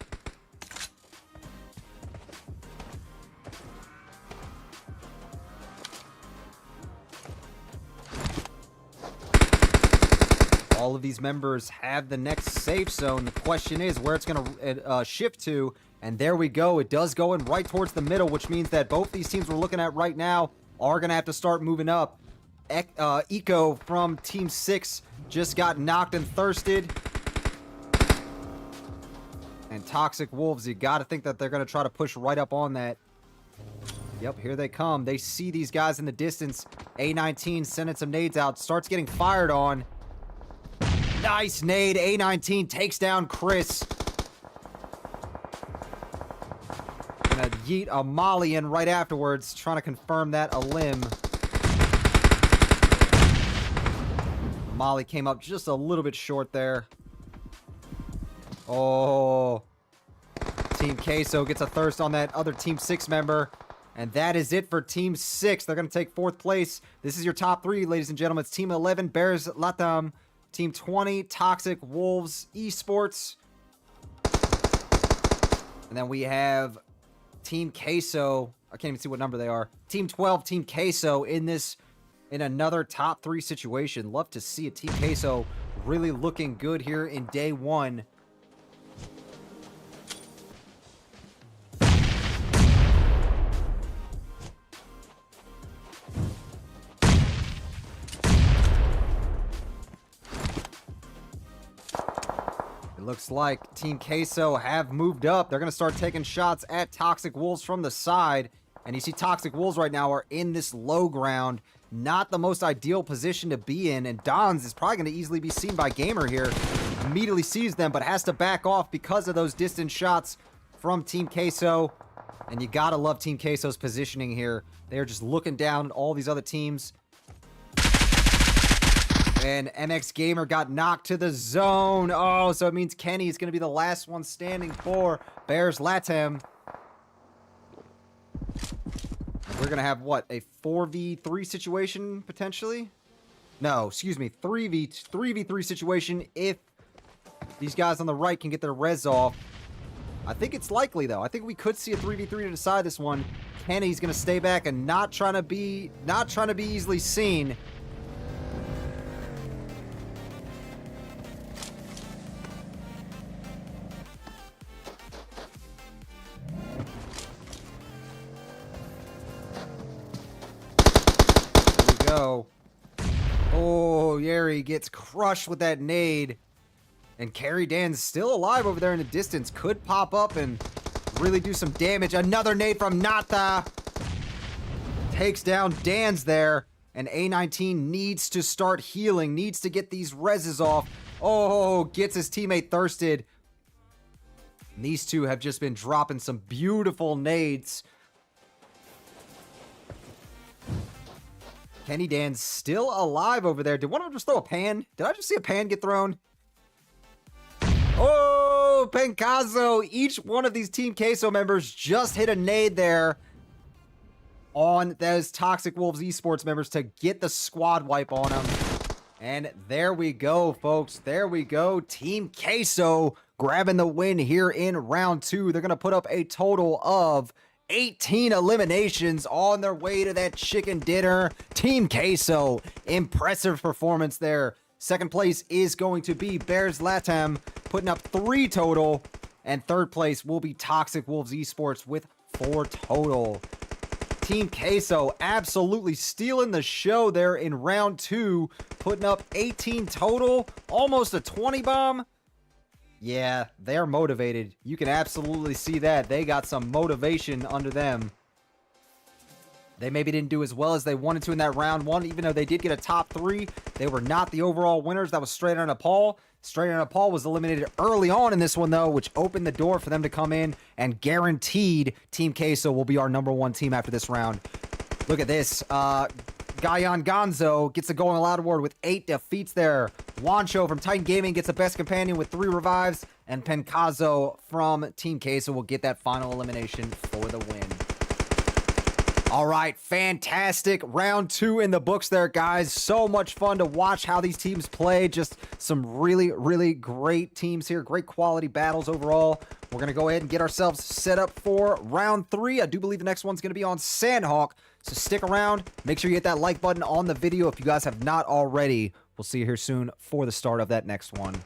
All of these members have the next safe zone. The question is where it's going to shift to. And there we go. It does go in right towards the middle, which means that both these teams we're looking at right now are going to have to start moving up. Eco from Team 6 just got knocked and thirsted. And Toxic Wolves, you got to think that they're going to try to push right up on that. Yep, here they come. They see these guys in the distance. A19 sending some nades out. Starts getting fired on. Nice nade. A19 takes down Chris. Gonna yeet a molly in right afterwards. Trying to confirm that a limb. Molly came up just a little bit short there. Oh. Team Queso gets a thirst on that other Team 6 member. And that is it for Team 6. They're going to take 4th place. This is your top 3, ladies and gentlemen. It's Team 11, Bears Latam. Team 20, Toxic Wolves Esports. And then we have Team Queso. I can't even see what number they are. Team 12, Team Queso in another top 3 situation. Love to see a Team Queso really looking good here in day 1. It looks like Team Queso have moved up. They're going to start taking shots at Toxic Wolves from the side. And you see Toxic Wolves right now are in this low ground. Not the most ideal position to be in. And Dons is probably going to easily be seen by Gamer here. Immediately sees them, but has to back off because of those distant shots from Team Queso. And you got to love Team Queso's positioning here. They're just looking down at all these other teams. And MX Gamer got knocked to the zone. Oh, so it means Kenny is going to be the last one standing for Bears Latam. And we're going to have, what, a 4v3 situation, potentially? No, excuse me, 3v3 situation if these guys on the right can get their res off. I think it's likely, though. I think we could see a 3v3 to decide this one. Kenny's going to stay back and not trying to be easily seen. Go. Oh, Yeri gets crushed with that nade. And Carrie Dan's still alive over there in the distance. Could pop up and really do some damage. Another nade from Nata. Takes down Dan's there. And A19 needs to start healing. Needs to get these reses off. Oh, gets his teammate thirsted. And these two have just been dropping some beautiful nades. Kenny Dan's still alive over there. Did one of them just throw a pan? Did I just see a pan get thrown? Oh, Pencazo. Each one of these Team Queso members just hit a nade there on those Toxic Wolves Esports members to get the squad wipe on them. And there we go, folks. There we go. Team Queso grabbing the win here in round 2. They're going to put up a total of 18 eliminations on their way to that chicken dinner. Team Queso, impressive performance there. Second place is going to be Bears Latam, putting up 3 total. And third place will be Toxic Wolves Esports with 4 total. Team Queso absolutely stealing the show there in round 2, putting up 18 total, almost a 20 bomb. Yeah, they're motivated. You can absolutely see that. They got some motivation under them. They maybe didn't do as well as they wanted to in that round 1, even though they did get a top 3. They were not the overall winners. That was Straight Outta Nepal. Straight Outta Nepal was eliminated early on in this one, though, which opened the door for them to come in, and guaranteed Team Queso will be our #1 team after this round. Look at this. Guyan Gonzo gets a Going Loud award with 8 defeats there. Wancho from Titan Gaming gets a Best Companion with 3 revives. And Pencazo from Team Queso will get that final elimination for the win. All right, fantastic. Round 2 in the books there, guys. So much fun to watch how these teams play. Just some really, really great teams here. Great quality battles overall. We're going to go ahead and get ourselves set up for round 3. I do believe the next one's going to be on Sandhawk. So stick around. Make sure you hit that like button on the video if you guys have not already. We'll see you here soon for the start of that next one.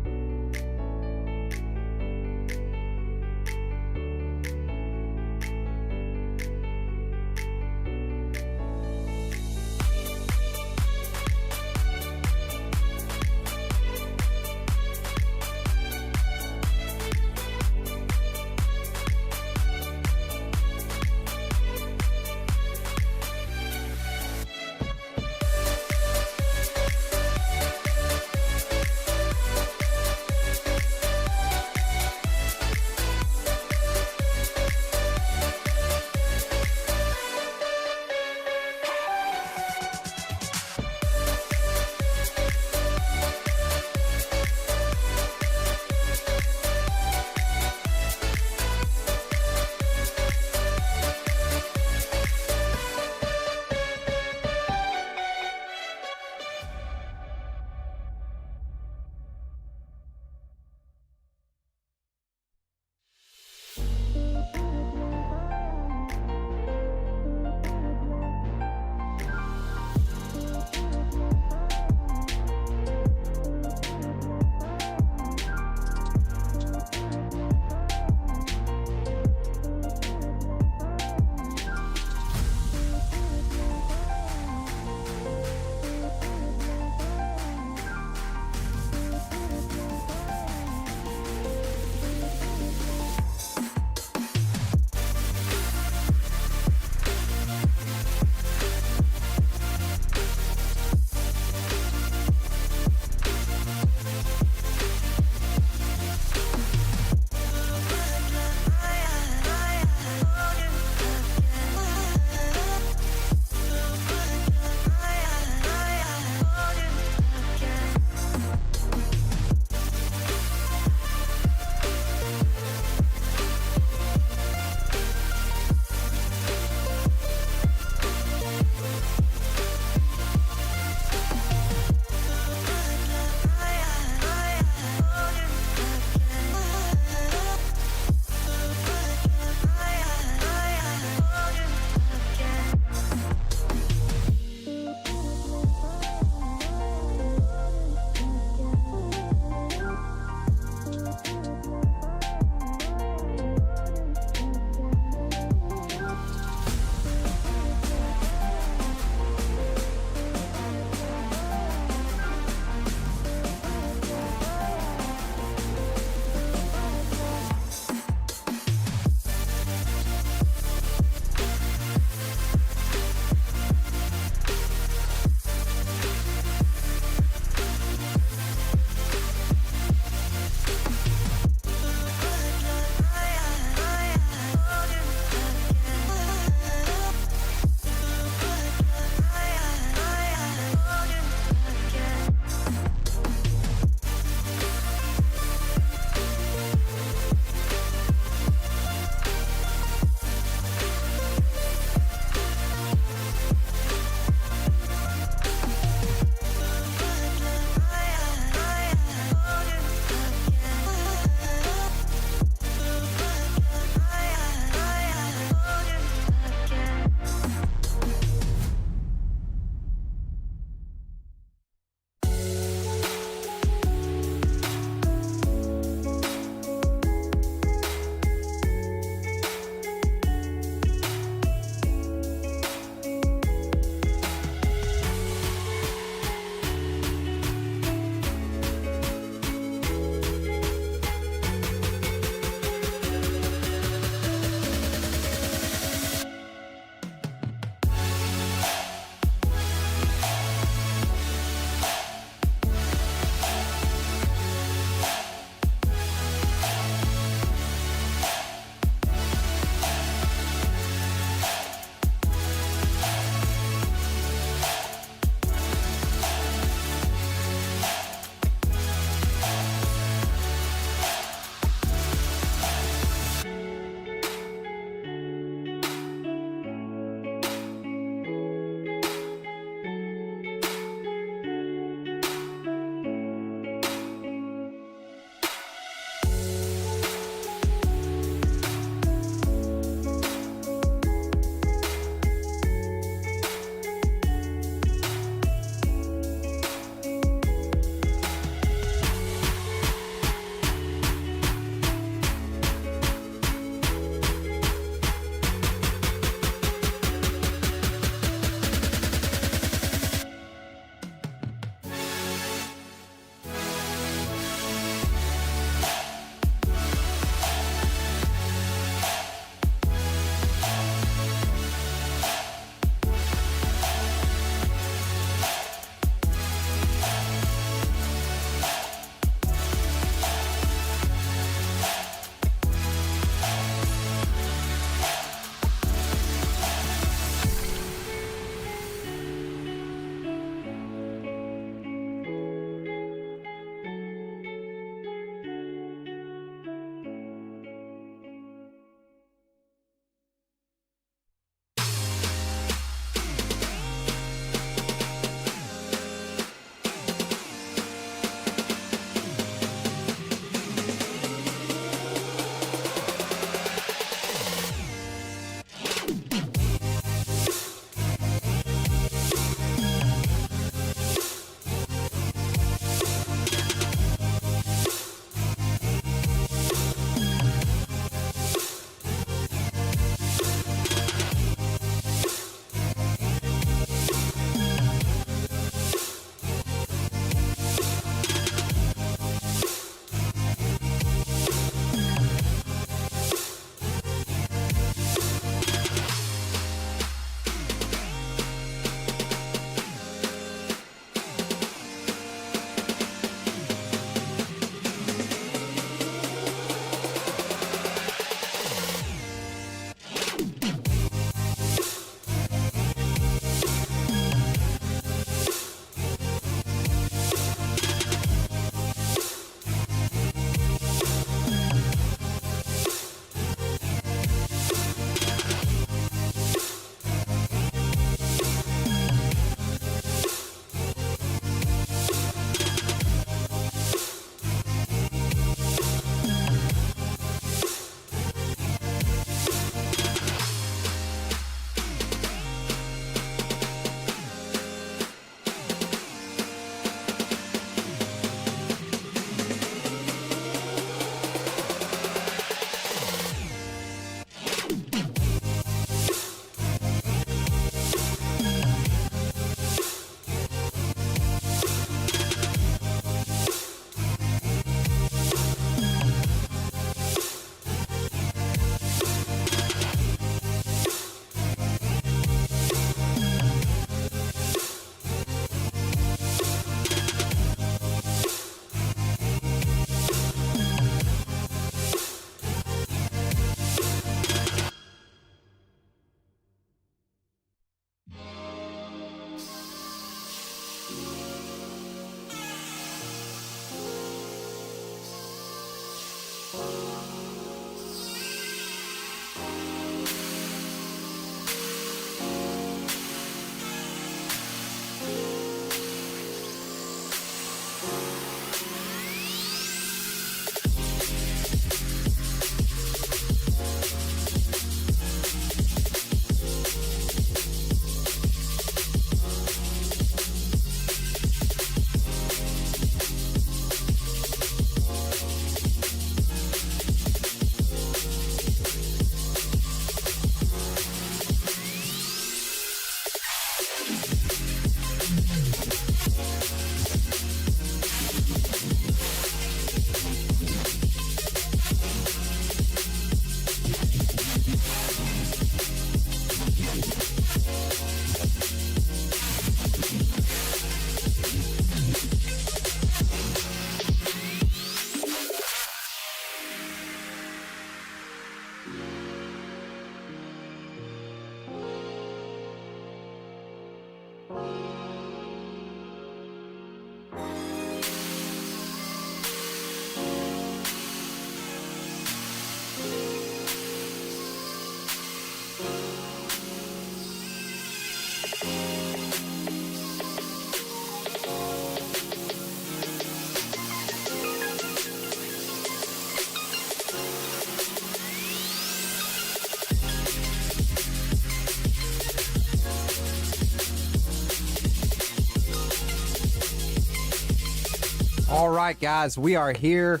All right, guys, we are here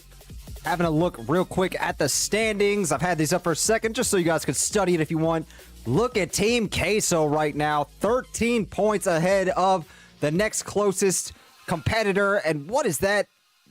having a look real quick at the standings. I've had these up for a second just so you guys could study it if you want. Look at Team Queso right now, 13 points ahead of the next closest competitor. And what is that?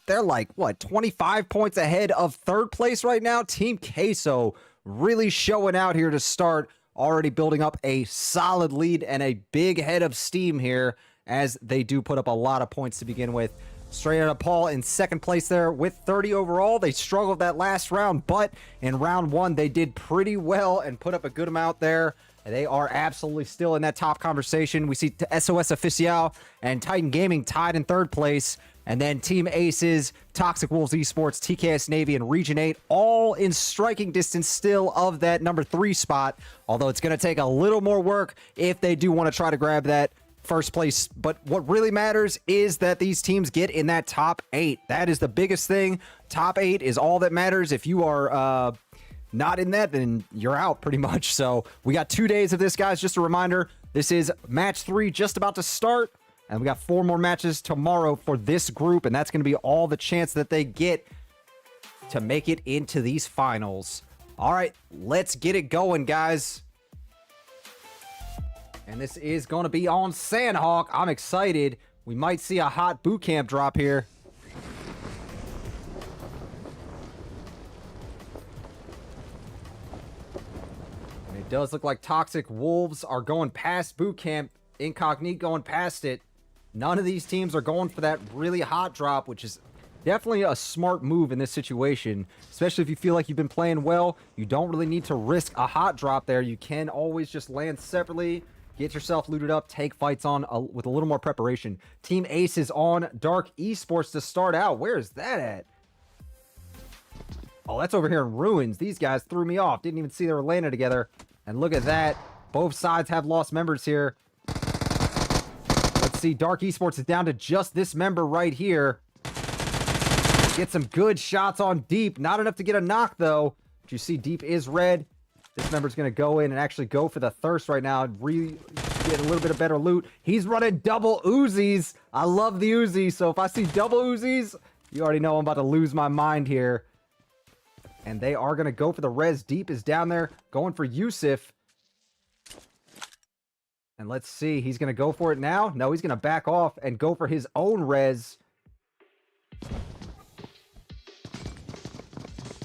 They're like, what, 25 points ahead of third place right now? Team Queso really showing out here to start, already building up a solid lead and a big head of steam here as they do put up a lot of points to begin with. Straight out of Paul in second place there with 30 overall. They struggled that last round, but in round one, they did pretty well and put up a good amount there. They are absolutely still in that top conversation. We see SOS Oficial and Titan Gaming tied in third place. And then Team Aces, Toxic Wolves Esports, TKS Navy, and Region 8 all in striking distance still of that number 3 spot. Although it's going to take a little more work if they do want to try to grab that first place. But what really matters is that these teams get in that top 8. That is the biggest thing. Top 8 is all that matters. If you are not in that, then you're out pretty much. So we got 2 days of this, guys. Just a reminder, this is match 3 just about to start. And we got 4 more matches tomorrow for this group. And that's going to be all the chance that they get to make it into these finals. All right, let's get it going, guys. And this is going to be on Sandhawk. I'm excited. We might see a hot boot camp drop here. And it does look like Toxic Wolves are going past boot camp. Incognito going past it. None of these teams are going for that really hot drop, which is definitely a smart move in this situation, especially if you feel like you've been playing well. You don't really need to risk a hot drop there. You can always just land separately, get yourself looted up, take fights on with a little more preparation. Team Ace is on Dark Esports to start out. Where is that at? Oh, that's over here in Ruins. These guys threw me off. Didn't even see they were landing together. And look at that. Both sides have lost members here. Let's see. Dark Esports is down to just this member right here. Get some good shots on Deep. Not enough to get a knock, though. But you see Deep is red. This member's going to go in and actually go for the thirst right now and really get a little bit of better loot. He's running double Uzis. I love the Uzi. So if I see double Uzis, you already know I'm about to lose my mind here. And they are going to go for the res. Deep is down there going for Yusuf. And let's see. He's going to go for it now. No, he's going to back off and go for his own res.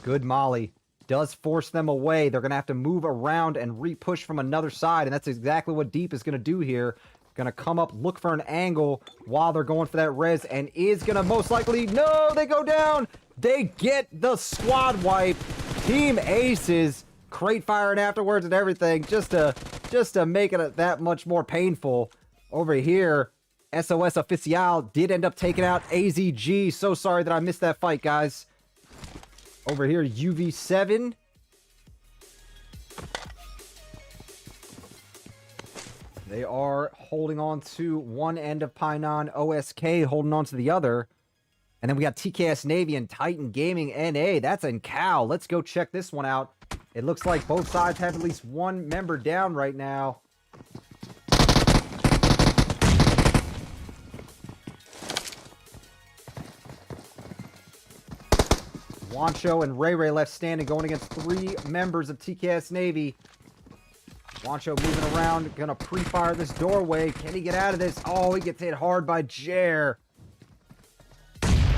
Good molly. Does force them away. They're going to have to move around and re-push from another side. And that's exactly what Deep is going to do here. Going to come up, look for an angle while they're going for that res. And is going to most likely... No, they go down. They get the squad wipe. Team Aces crate firing afterwards and everything. Just to make it that much more painful. Over here, SOS Oficial did end up taking out AZG. So sorry that I missed that fight, guys. Over here, UV7. They are holding on to one end of Painan. OSK holding on to the other. And then we got TKS Navy and Titan Gaming NA. That's in Cal. Let's go check this one out. It looks like both sides have at least one member down right now. Wancho and Ray Ray left standing, going against 3 members of TKS Navy. Wancho moving around, gonna pre-fire this doorway. Can he get out of this? Oh, he gets hit hard by Jer.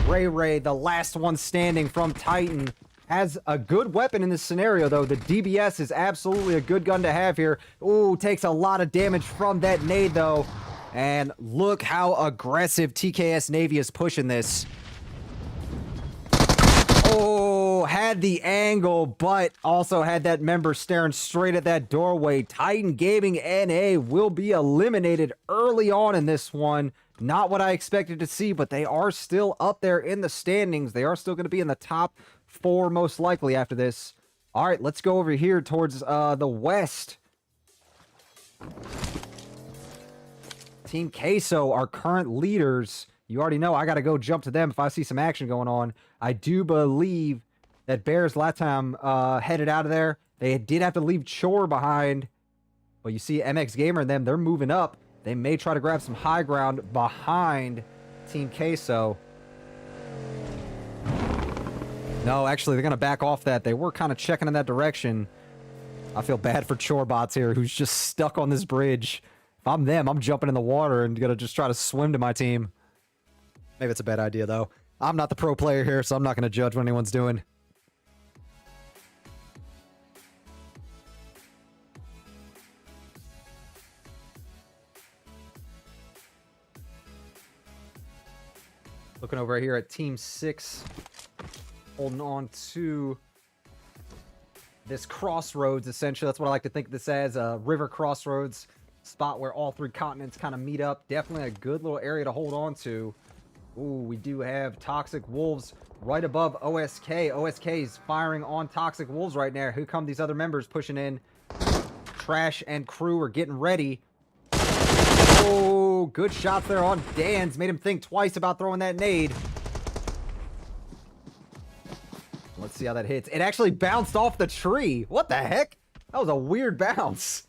Ray Ray, the last one standing from Titan, has a good weapon in this scenario, though. The DBS is absolutely a good gun to have here. Ooh, takes a lot of damage from that nade, though. And look how aggressive TKS Navy is pushing this. Oh, had the angle, but also had that member staring straight at that doorway. Titan Gaming NA will be eliminated early on in this one. Not what I expected to see, but they are still up there in the standings. They are still going to be in the top 4 most likely after this. All right, let's go over here towards the west. Team Queso, our current leaders. You already know I got to go jump to them if I see some action going on. I do believe that Bears last time headed out of there. They did have to leave Chore behind. But you see MX Gamer and them, they're moving up. They may try to grab some high ground behind Team Queso. No, actually, they're going to back off that. They were kind of checking in that direction. I feel bad for Chorbots here, who's just stuck on this bridge. If I'm them, I'm jumping in the water and going to just try to swim to my team. Maybe it's a bad idea, though. I'm not the pro player here, so I'm not going to judge what anyone's doing. Looking over here at Team 6, holding on to this crossroads, essentially. That's what I like to think of this as, a river crossroads, spot where all three continents kind of meet up. Definitely a good little area to hold on to. Ooh, we do have Toxic Wolves right above OSK. OSK is firing on Toxic Wolves right now. Here come these other members pushing in. Trash and crew are getting ready. Oh, good shots there on Dan's. Made him think twice about throwing that nade. Let's see how that hits. It actually bounced off the tree. What the heck? That was a weird bounce.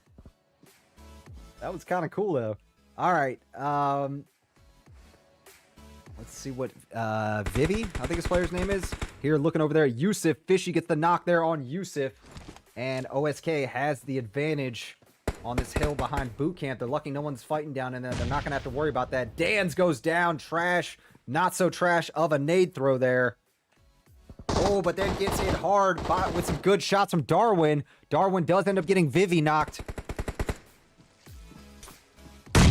That was kind of cool, though. All right. Let's see what Vivi, I think his player's name is. Here, looking over there at Yusuf. Fishy gets the knock there on Yusuf. And OSK has the advantage on this hill behind boot camp. They're lucky no one's fighting down in there. They're not going to have to worry about that. Dan's goes down. Trash. Not so trash of a nade throw there. Oh, but then gets hit hard with some good shots from Darwin. Darwin does end up getting Vivi knocked.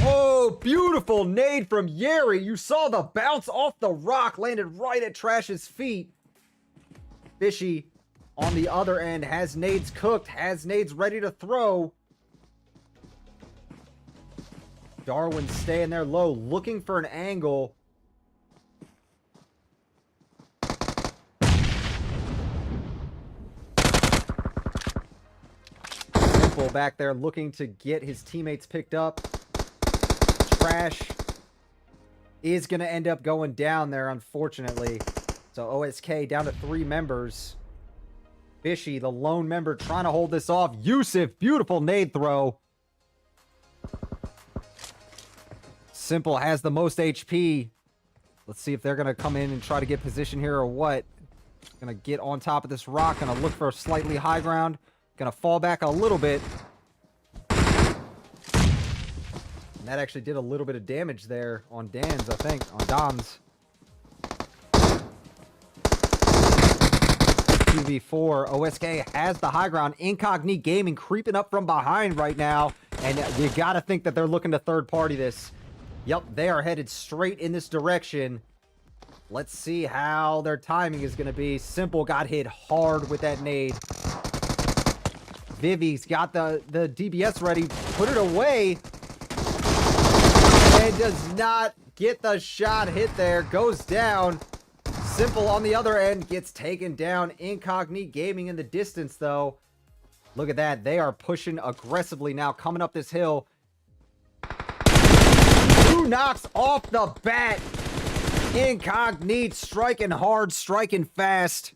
Oh, beautiful nade from Yeri. You saw the bounce off the rock. Landed right at Trash's feet. Fishy, on the other end, has nades cooked. Has nades ready to throw. Darwin staying there low, looking for an angle. Simple back there looking to get his teammates picked up. Trash is going to end up going down there, unfortunately. So OSK down to 3 members. Fishy, the lone member, trying to hold this off. Yusuf, beautiful nade throw. Simple has the most HP. Let's see if they're going to come in and try to get position here or what. Going to get on top of this rock. Going to look for a slightly high ground. Going to fall back a little bit. And that actually did a little bit of damage there on Dan's, I think. On Dom's. 2v4. OSK has the high ground. Incognito Gaming creeping up from behind right now. And you got to think that they're looking to third party this. Yep, they are headed straight in this direction. Let's see how their timing is going to be. Simple got hit hard with that nade. Vivi's got the DBS ready. Put it away. And does not get the shot hit there. Goes down. Simple on the other end gets taken down. Incognito Gaming in the distance, though. Look at that. They are pushing aggressively now, coming up this hill. 2 knocks off the bat. Incognito striking hard, striking fast.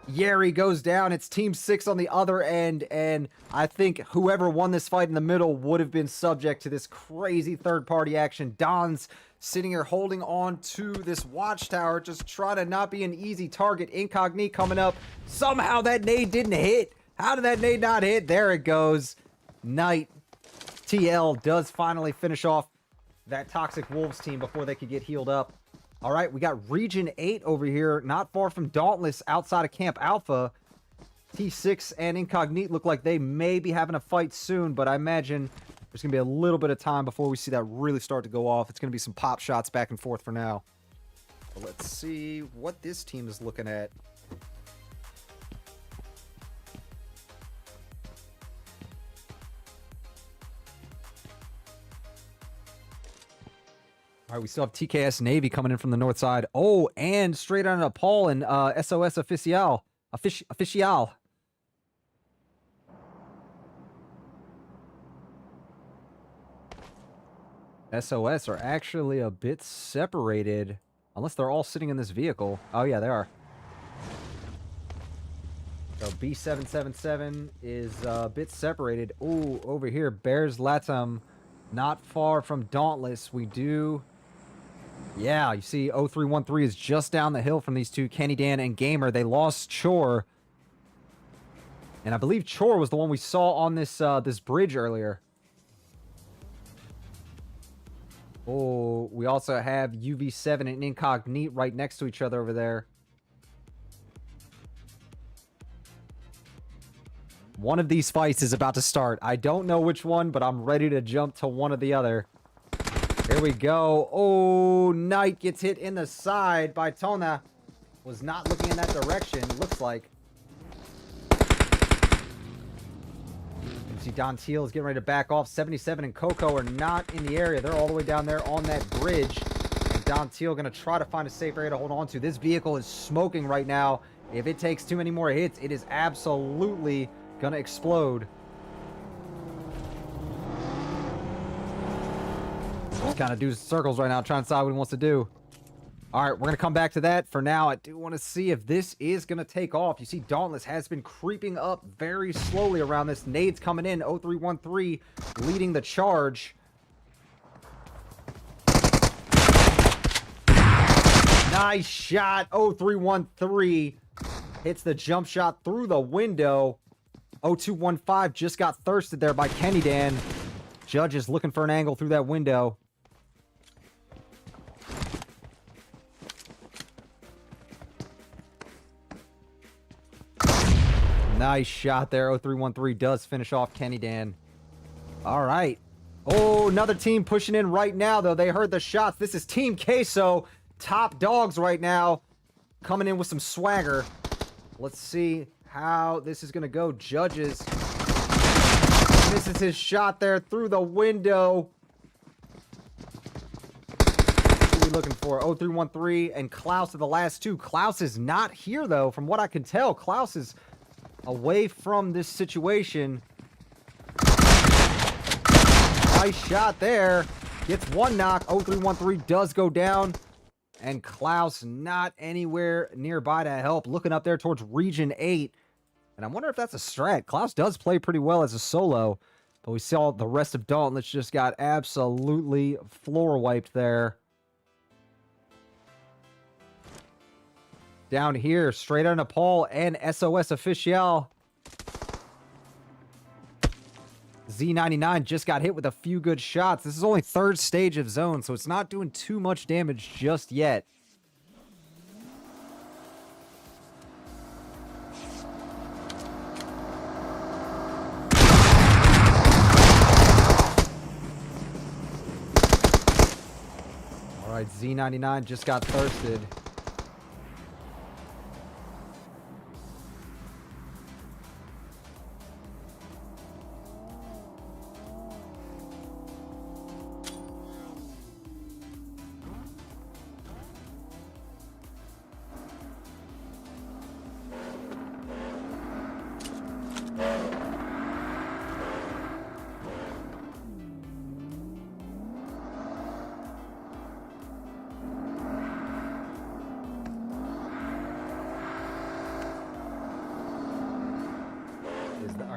Yeri goes down. It's Team 6 on the other end, and I think whoever won this fight in the middle would have been subject to this crazy third-party action. Don's sitting here holding on to this watchtower, just trying to not be an easy target. Incognito coming up. Somehow that nade didn't hit. How did that nade not hit? There it goes. Knight TL does finally finish off that Toxic Wolves team before they could get healed up. All right, we got Region 8 over here, not far from Dauntless, outside of Camp Alpha. T6 and Incognito look like they may be having a fight soon, but I imagine there's going to be a little bit of time before we see that really start to go off. It's going to be some pop shots back and forth for now. But let's see what this team is looking at. All right, we still have TKS Navy coming in from the north side. Oh, and straight on a Paul and SOS Official. Official. SOS are actually a bit separated. Unless they're all sitting in this vehicle. Oh, yeah, they are. So B777 is a bit separated. Ooh, over here, Bears Latam. Not far from Dauntless. We do Yeah, you see 0313 is just down the hill from these two, Kenny Dan and Gamer. They lost Chore. And I believe Chore was the one we saw on this this bridge earlier. Oh, we also have UV7 and Incognite right next to each other over there. One of these fights is about to start. I don't know which one, but I'm ready to jump to one or the other. Here we go. Oh, Knight gets hit in the side by Tona. Was not looking in that direction, looks like. You see Don Teal is getting ready to back off. 77 and Coco are not in the area. They're all the way down there on that bridge. And Don Teal going to try to find a safe area to hold on to. This vehicle is smoking right now. If it takes too many more hits, it is absolutely going to explode. Just kind of do circles right now, trying to decide what he wants to do. All right, we're going to come back to that. For now, I do want to see if this is going to take off. You see, Dauntless has been creeping up very slowly around this. Nade's coming in. 0313 leading the charge. Nice shot. 0313 hits the jump shot through the window. 0215 just got thirsted there by Kenny Dan. Judge is looking for an angle through that window. Nice shot there. 0313 does finish off Kenny Dan. All right. Oh, another team pushing in right now, though. They heard the shots. This is Team Queso. Top dogs right now. Coming in with some swagger. Let's see how this is going to go. Judges. Misses his shot there through the window. What are we looking for? 0313 and Klaus are the last two. Klaus is not here, though. From what I can tell, Klaus is away from this situation. Nice shot there. Gets one knock. 0313 does go down. And Klaus not anywhere nearby to help. Looking up there towards Region 8. And I wonder if that's a strat. Klaus does play pretty well as a solo. But we saw the rest of Dauntless just got absolutely floor wiped there. Down here, straight on Nepal and SOS Official. Z99 just got hit with a few good shots. This is only third stage of zone, so it's not doing too much damage just yet. All right, Z99 just got thirsted.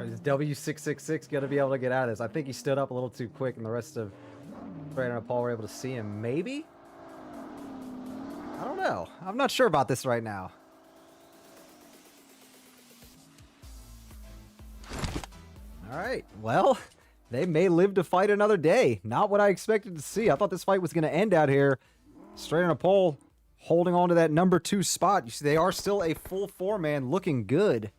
Is W666 going to be able to get out of this? I think he stood up a little too quick and the rest of Brandon and Paul were able to see him. Maybe? I don't know. I'm not sure about this right now. All right. Well, they may live to fight another day. Not what I expected to see. I thought this fight was going to end out here. Straight on a pole, holding on to that number 2 spot. You see, they are still a full 4-man, looking good.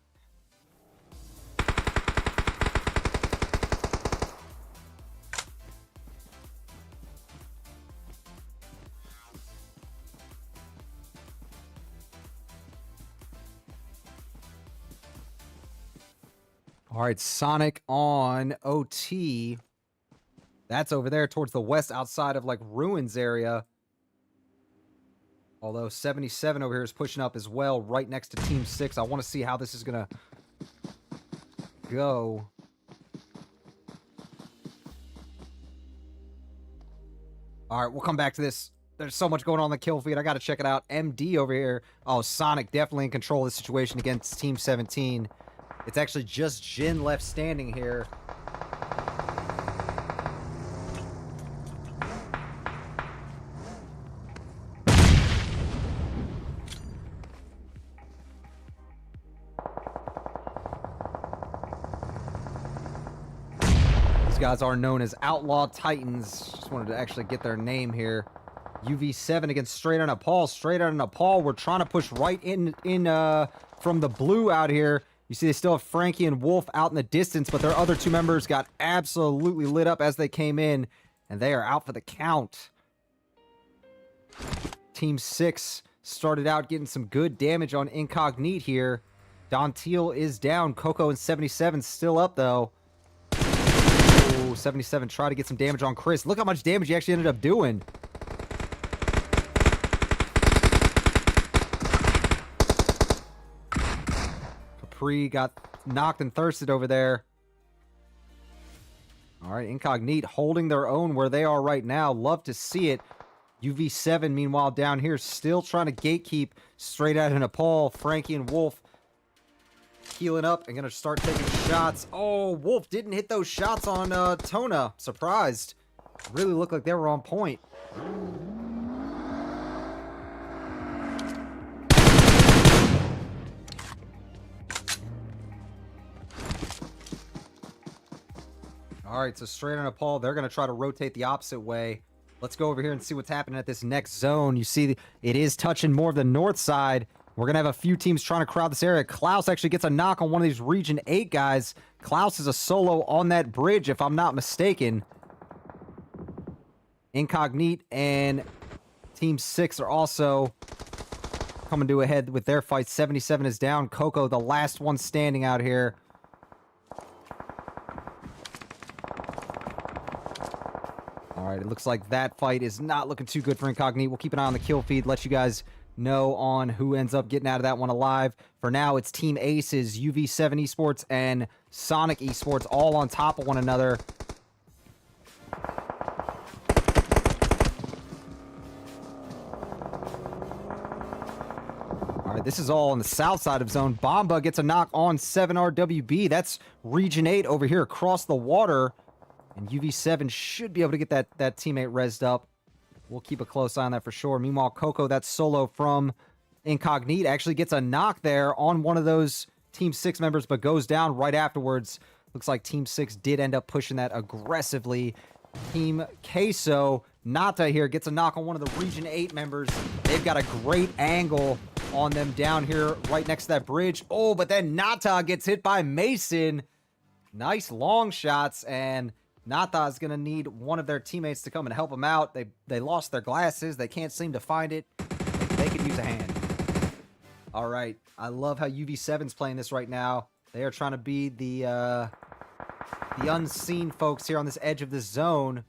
All right, Sonic on OT. That's over there towards the west outside of like Ruins area. Although 77 over here is pushing up as well right next to Team 6. I want to see how this is going to go. All right, we'll come back to this. There's so much going on the kill feed. I got to check it out. MD over here. Oh, Sonic definitely in control of the situation against Team 17. It's actually just Jin left standing here. These guys are known as Outlaw Titans. Just wanted to actually get their name here. UV7 against Straight Outta Nepal. Straight Outta Nepal, we're trying to push right in from the blue out here. You see they still have Frankie and Wolf out in the distance, but their other two members got absolutely lit up as they came in, and they are out for the count. Team 6 started out getting some good damage on Incognite here. Don Teal is down. Coco and 77 still up, though. Oh, 77 tried to get some damage on Chris. Look how much damage he actually ended up doing. Capri got knocked and thirsted over there. All right, Incognite holding their own where they are right now. Love to see it. UV7, meanwhile, down here, still trying to gatekeep Straight Outta Nepal. Frankie and Wolf healing up and going to start taking shots. Oh, Wolf didn't hit those shots on Tona. Surprised. Really looked like they were on point. All right, so Straight Outta Nepal, they're going to try to rotate the opposite way. Let's go over here and see what's happening at this next zone. You see, it is touching more of the north side. We're going to have a few teams trying to crowd this area. Klaus actually gets a knock on one of these Region 8 guys. Klaus is a solo on that bridge, if I'm not mistaken. Incognite and Team 6 are also coming to a head with their fight. 77 is down. Coco, the last one standing out here. All right, it looks like that fight is not looking too good for Incognite. We'll keep an eye on the kill feed, let you guys know on who ends up getting out of that one alive. For now, it's Team Aces, UV7 Esports, and Sonic Esports all on top of one another. All right, this is all on the south side of zone. Bomba gets a knock on 7RWB. That's Region 8 over here across the water. And UV7 should be able to get that teammate rezzed up. We'll keep a close eye on that for sure. Meanwhile, Coco, that solo from Incognite, actually gets a knock there on one of those Team 6 members, but goes down right afterwards. Looks like Team 6 did end up pushing that aggressively. Team Queso, Nata here, gets a knock on one of the Region 8 members. They've got a great angle on them down here right next to that bridge. Oh, but then Nata gets hit by Mason. Nice long shots, and Nata is going to need one of their teammates to come and help them out. They lost their glasses. They can't seem to find it. They could use a hand. All right. I love how UV7's playing this right now. They are trying to be the unseen folks here on this edge of the zone.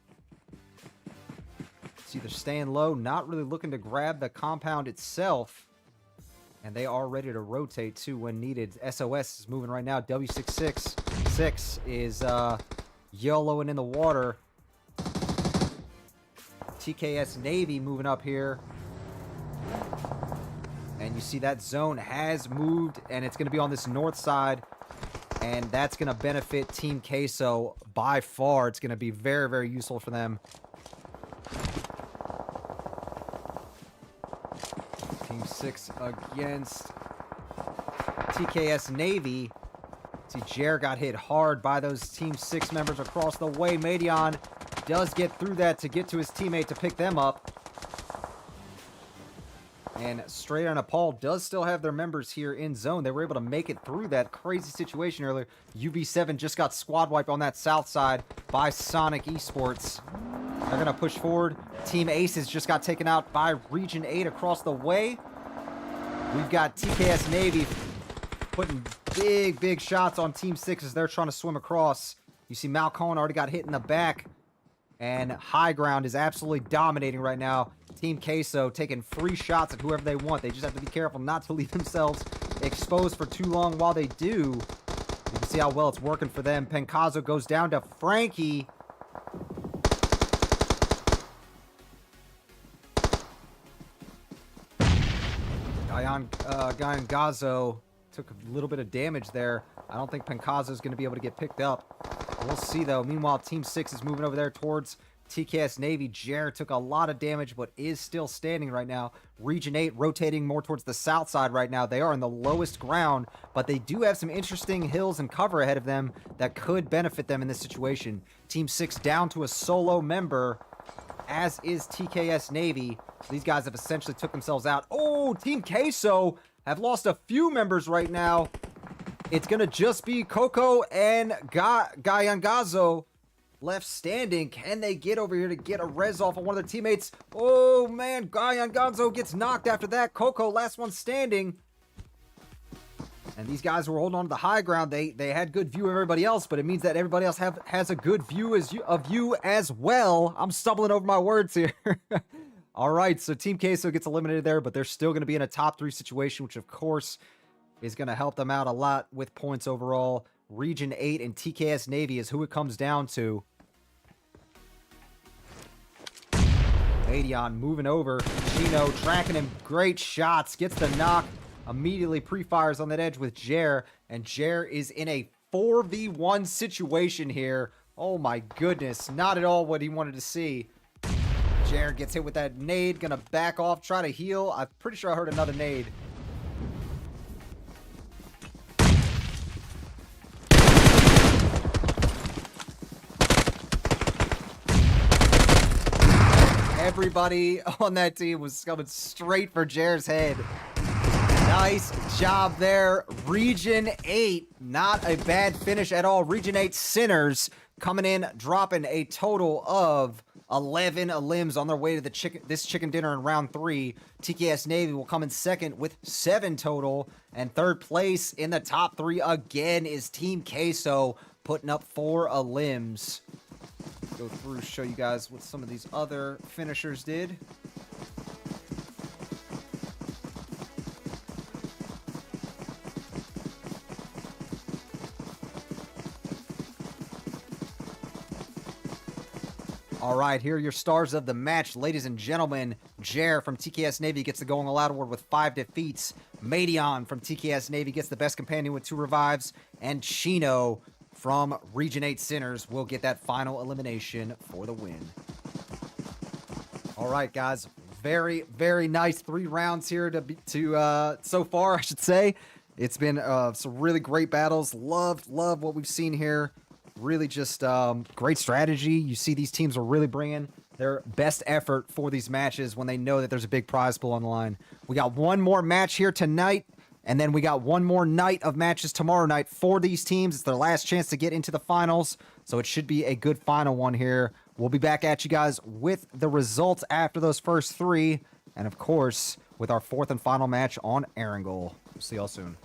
See, they're staying low, not really looking to grab the compound itself. And they are ready to rotate, too, when needed. SOS is moving right now. W666 is YOLOing in the water. TKS Navy moving up here. And you see that zone has moved, and it's going to be on this north side. And that's going to benefit Team Queso by far. It's going to be very, very useful for them. Team 6 against TKS Navy. See, Jer got hit hard by those Team 6 members across the way. Madion does get through that to get to his teammate to pick them up. And Straight Outta Nepal does still have their members here in zone. They were able to make it through that crazy situation earlier. UV7 just got squad wiped on that south side by Sonic Esports. They're going to push forward. Team Aces just got taken out by Region 8 across the way. We've got TKS Navy putting big shots on Team 6 as they're trying to swim across. You see Malcone already got hit in the back. And High Ground is absolutely dominating right now. Team Queso taking free shots at whoever they want. They just have to be careful not to leave themselves exposed for too long while they do. You can see how well it's working for them. Pencazo goes down to Frankie. Guy on Gazo took a little bit of damage there. I don't think Pencazo is going to be able to get picked up. We'll see, though. Meanwhile, Team 6 is moving over there towards TKS Navy. Jer took a lot of damage, but is still standing right now. Region 8 rotating more towards the south side right now. They are in the lowest ground, but they do have some interesting hills and cover ahead of them that could benefit them in this situation. Team 6 down to a solo member, as is TKS Navy. So these guys have essentially took themselves out. Oh, Team Queso have lost a few members right now. It's going to just be Coco and Gayangazo left standing. Can they get over here to get a res off of one of their teammates? Oh, man. Gayangazo gets knocked after that. Coco, last one standing. And these guys were holding on to the high ground. They had good view of everybody else, but it means that everybody else has a good view of you as well. I'm stumbling over my words here. All right, so Team Queso gets eliminated there, but they're still going to be in a top 3 situation, which, of course, is going to help them out a lot with points overall. Region 8 and TKS Navy is who it comes down to. Adion moving over. Chino tracking him. Great shots. Gets the knock. Immediately pre-fires on that edge with Jer. And Jer is in a 4v1 situation here. Oh my goodness. Not at all what he wanted to see. Jer gets hit with that nade. Gonna back off. Try to heal. I'm pretty sure I heard another nade. Everybody on that team was coming straight for Jer's head. Nice job there. Region 8, not a bad finish at all. Region 8 Sinners coming in, dropping a total of 11 elims on their way to this chicken dinner in round 3. TKS Navy will come in second with 7 total. And third place in the top 3 again is Team Queso, putting up 4 elims. Go through, show you guys what some of these other finishers did. All right, here are your stars of the match, ladies and gentlemen. Jer from TKS Navy gets the Going All Out award with 5 defeats. Madion from TKS Navy gets the best companion with 2 revives. And Chino from Region 8 Sinners will get that final elimination for the win. All right, guys. Very, very nice 3 rounds here so far, I should say. It's been some really great battles. Love what we've seen here. Really just great strategy. You see these teams are really bringing their best effort for these matches when they know that there's a big prize pool on the line. We got one more match here tonight. And then we got one more night of matches tomorrow night for these teams. It's their last chance to get into the finals, so it should be a good final one here. We'll be back at you guys with the results after those first 3, and of course, with our 4th and final match on Erangel. We'll see y'all soon.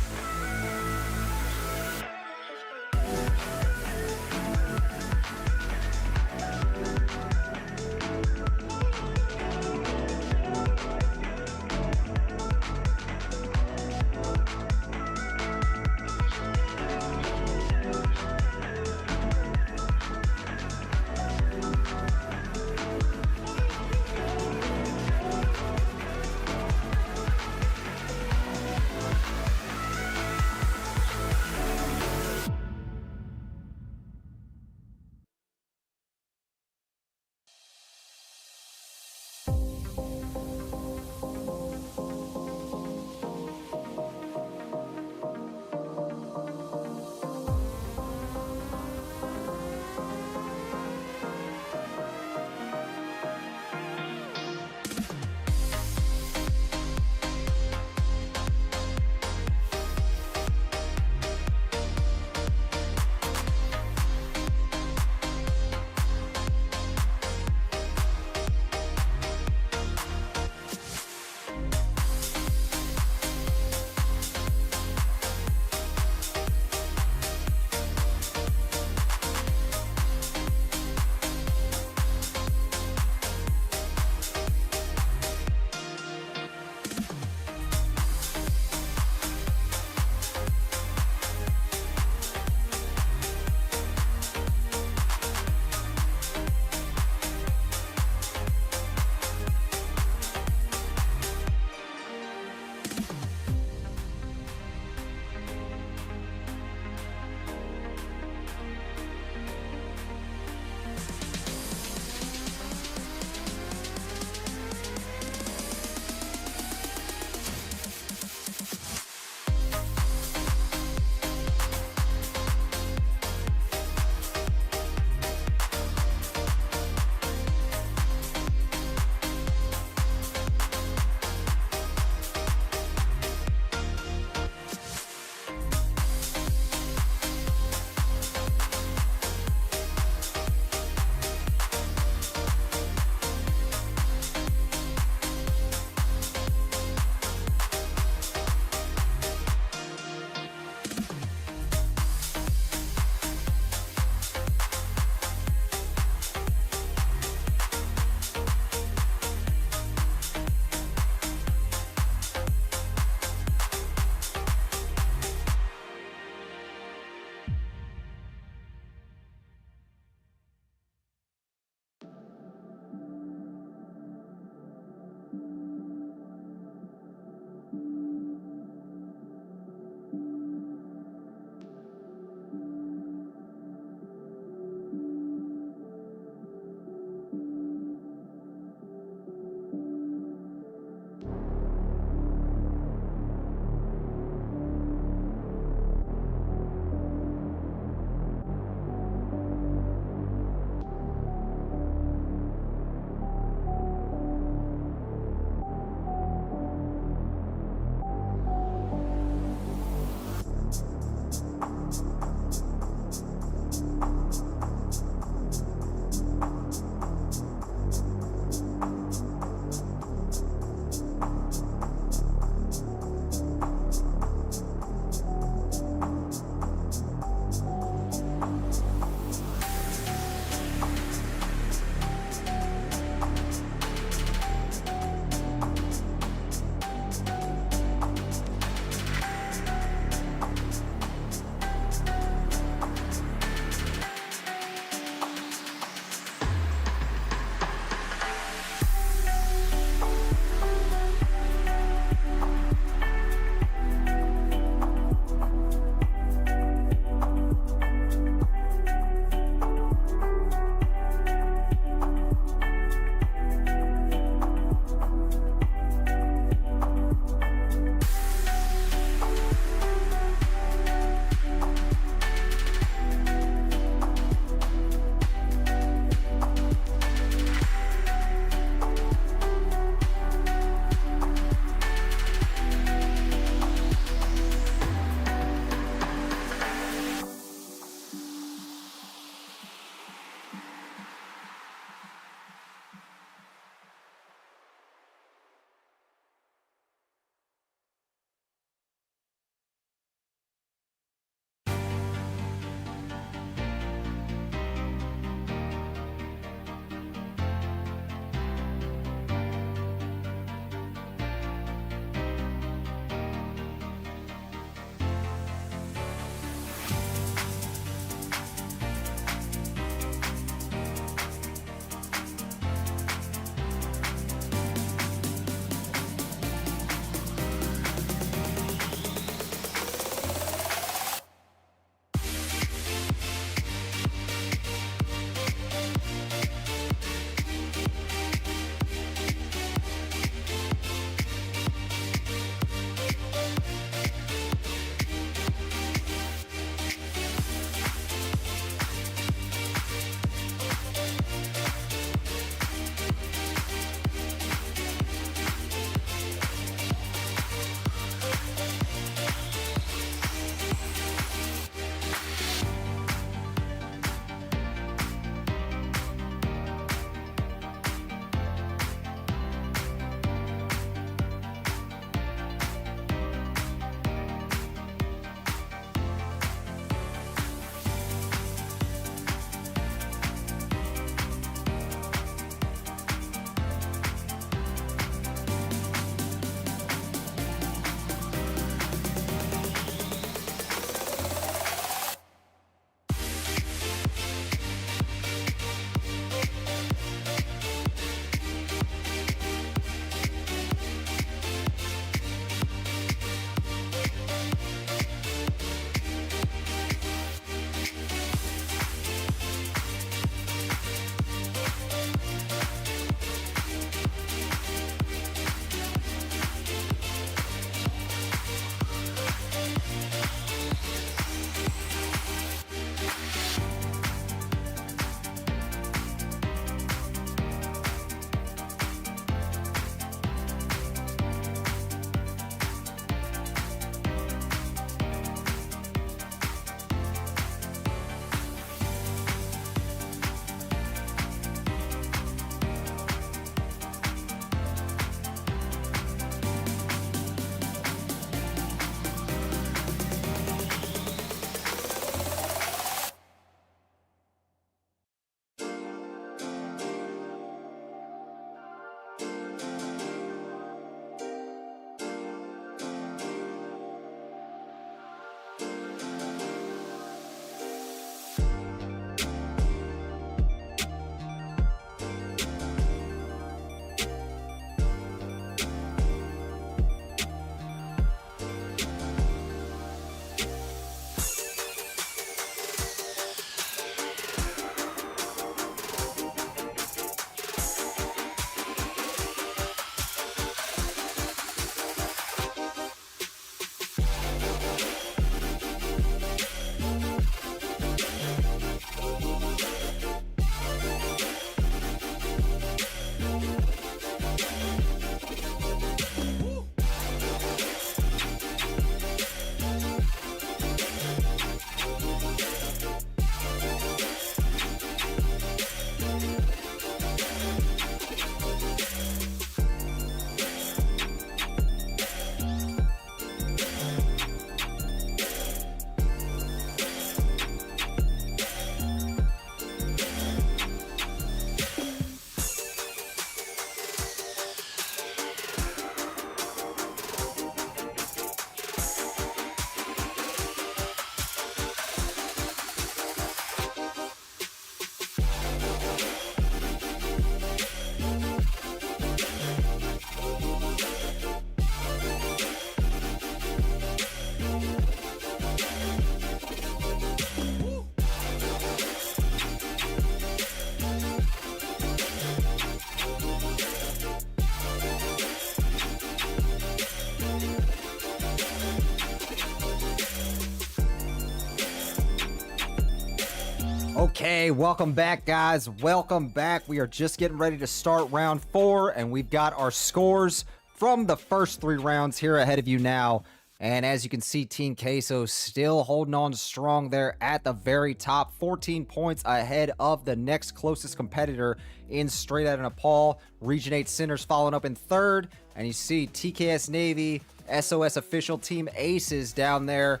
Okay, welcome back, guys. Welcome back. We are just getting ready to start round 4, and we've got our scores from the first 3 rounds here ahead of you now. And as you can see, Team Queso still holding on strong there at the very top, 14 points ahead of the next closest competitor in Straight Outta Nepal. Region 8 Sinners following up in 3rd, and you see TKS Navy, SOS Official, Team Aces down there,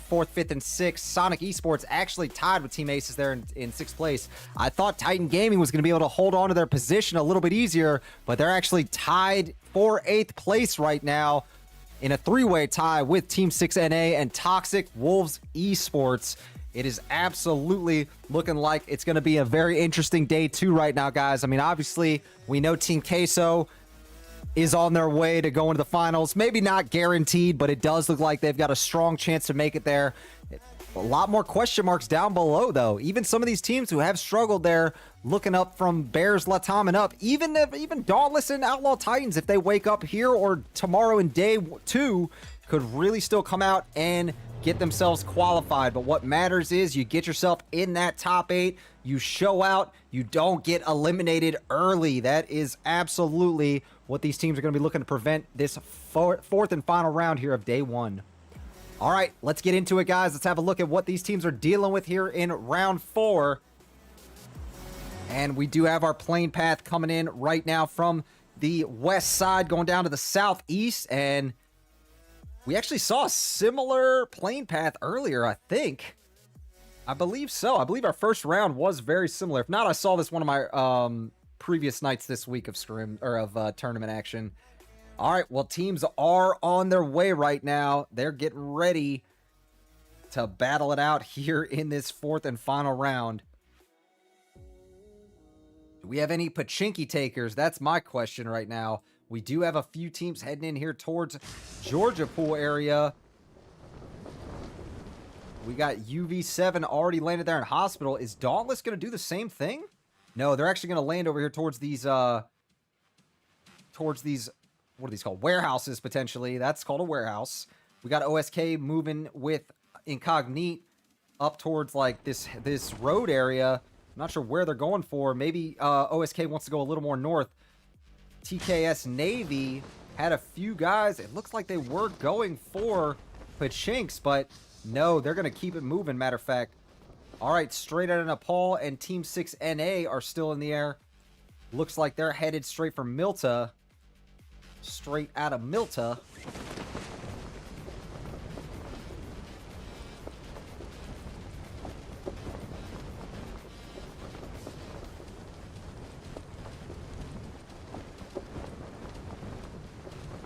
4th, 5th, and 6th. Sonic Esports actually tied with Team Aces there in 6th place. I thought Titan Gaming was going to be able to hold on to their position a little bit easier, but they're actually tied for 8th place right now in a 3-way tie with Team 6NA and Toxic Wolves Esports. It is absolutely looking like it's going to be a very interesting day 2 right now, guys. I mean, obviously, we know Team Queso is on their way to go into the finals. Maybe not guaranteed, but it does look like they've got a strong chance to make it there. A lot more question marks down below, though. Even some of these teams who have struggled there, looking up from Bears, Latam, and up, even Dauntless and Outlaw Titans, if they wake up here or tomorrow in day 2, could really still come out and get themselves qualified. But what matters is you get yourself in that top 8, you show out, you don't get eliminated early. That is absolutely what these teams are going to be looking to prevent this 4th and final round here of day 1. All right, let's get into it, guys. Let's have a look at what these teams are dealing with here in round 4. And we do have our plane path coming in right now from the west side, going down to the southeast. And we actually saw a similar plane path earlier, I think. I believe so. I believe our first round was very similar. If not, I saw this one of my previous nights this week of tournament action. All right, well, teams are on their way right now. They're getting ready to battle it out here in this 4th and final round. Do we have any Pachinki takers? That's my question right now. We do have a few teams heading in here towards Georgia Pool area. We got UV7 already landed there in hospital. Is Dauntless going to do the same thing? No, they're actually going to land over here towards these, what are these called? Warehouses, potentially. That's called a warehouse. We got OSK moving with Incognite up towards, like, this road area. I'm not sure where they're going for. Maybe OSK wants to go a little more north. TKS Navy had a few guys. It looks like they were going for Pachinks, but no, they're going to keep it moving, matter of fact. All right, Straight Outta Nepal and Team 6NA are still in the air. Looks like they're headed straight for Milta. Straight out of Milta.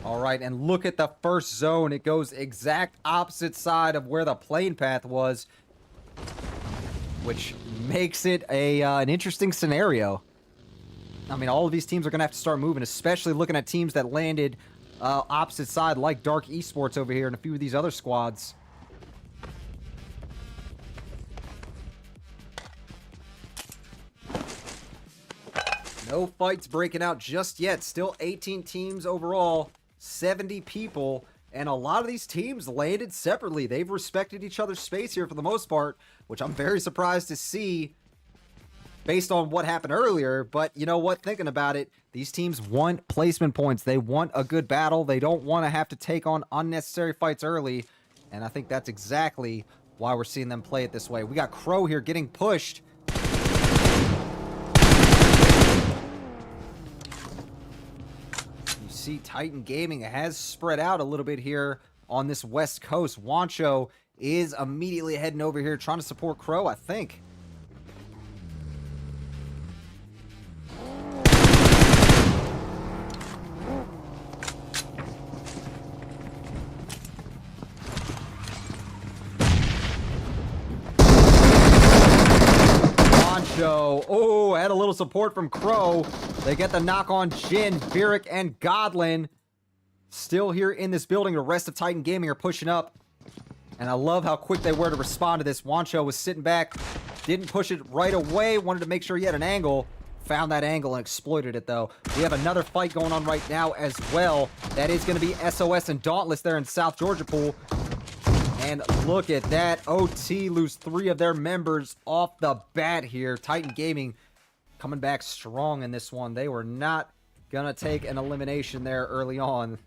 All right, and look at the first zone. It goes exact opposite side of where the plane path was, which makes it an interesting scenario. I mean, all of these teams are going to have to start moving, especially looking at teams that landed opposite side, like Dark Esports over here and a few of these other squads. No fights breaking out just yet. Still 18 teams overall, 70 people, and a lot of these teams landed separately. They've respected each other's space here for the most part, which I'm very surprised to see based on what happened earlier. But you know what? Thinking about it, these teams want placement points. They want a good battle. They don't want to have to take on unnecessary fights early. And I think that's exactly why we're seeing them play it this way. We got Crow here getting pushed. You see Titan Gaming has spread out a little bit here on this west coast. Wancho is immediately heading over here trying to support Crow, I think. Oh, had a little support from Crow. They get the knock on Jin, Virik, and Godlin. Still here in this building. The rest of Titan Gaming are pushing up. And I love how quick they were to respond to this. Wancho was sitting back. Didn't push it right away. Wanted to make sure he had an angle. Found that angle and exploited it, though. We have another fight going on right now as well. That is going to be SOS and Dauntless there in South Georgia Pool. And look at that. OT lose 3 of their members off the bat here. Titan Gaming coming back strong in this one. They were not going to take an elimination there early on.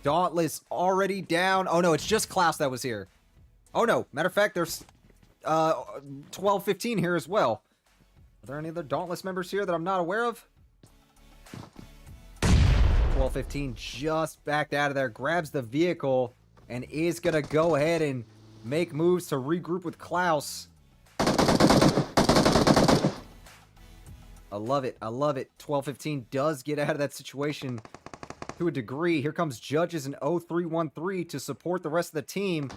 Dauntless already down. Oh, no, it's just Klaus that was here. Oh, no. Matter of fact, there's 12-15 here as well. Are there any other Dauntless members here that I'm not aware of? 12-15 just backed out of there, grabs the vehicle, and is going to go ahead and make moves to regroup with Klaus. I love it. I love it. 12-15 does get out of that situation to a degree. Here comes Judges in 0313 to support the rest of the team.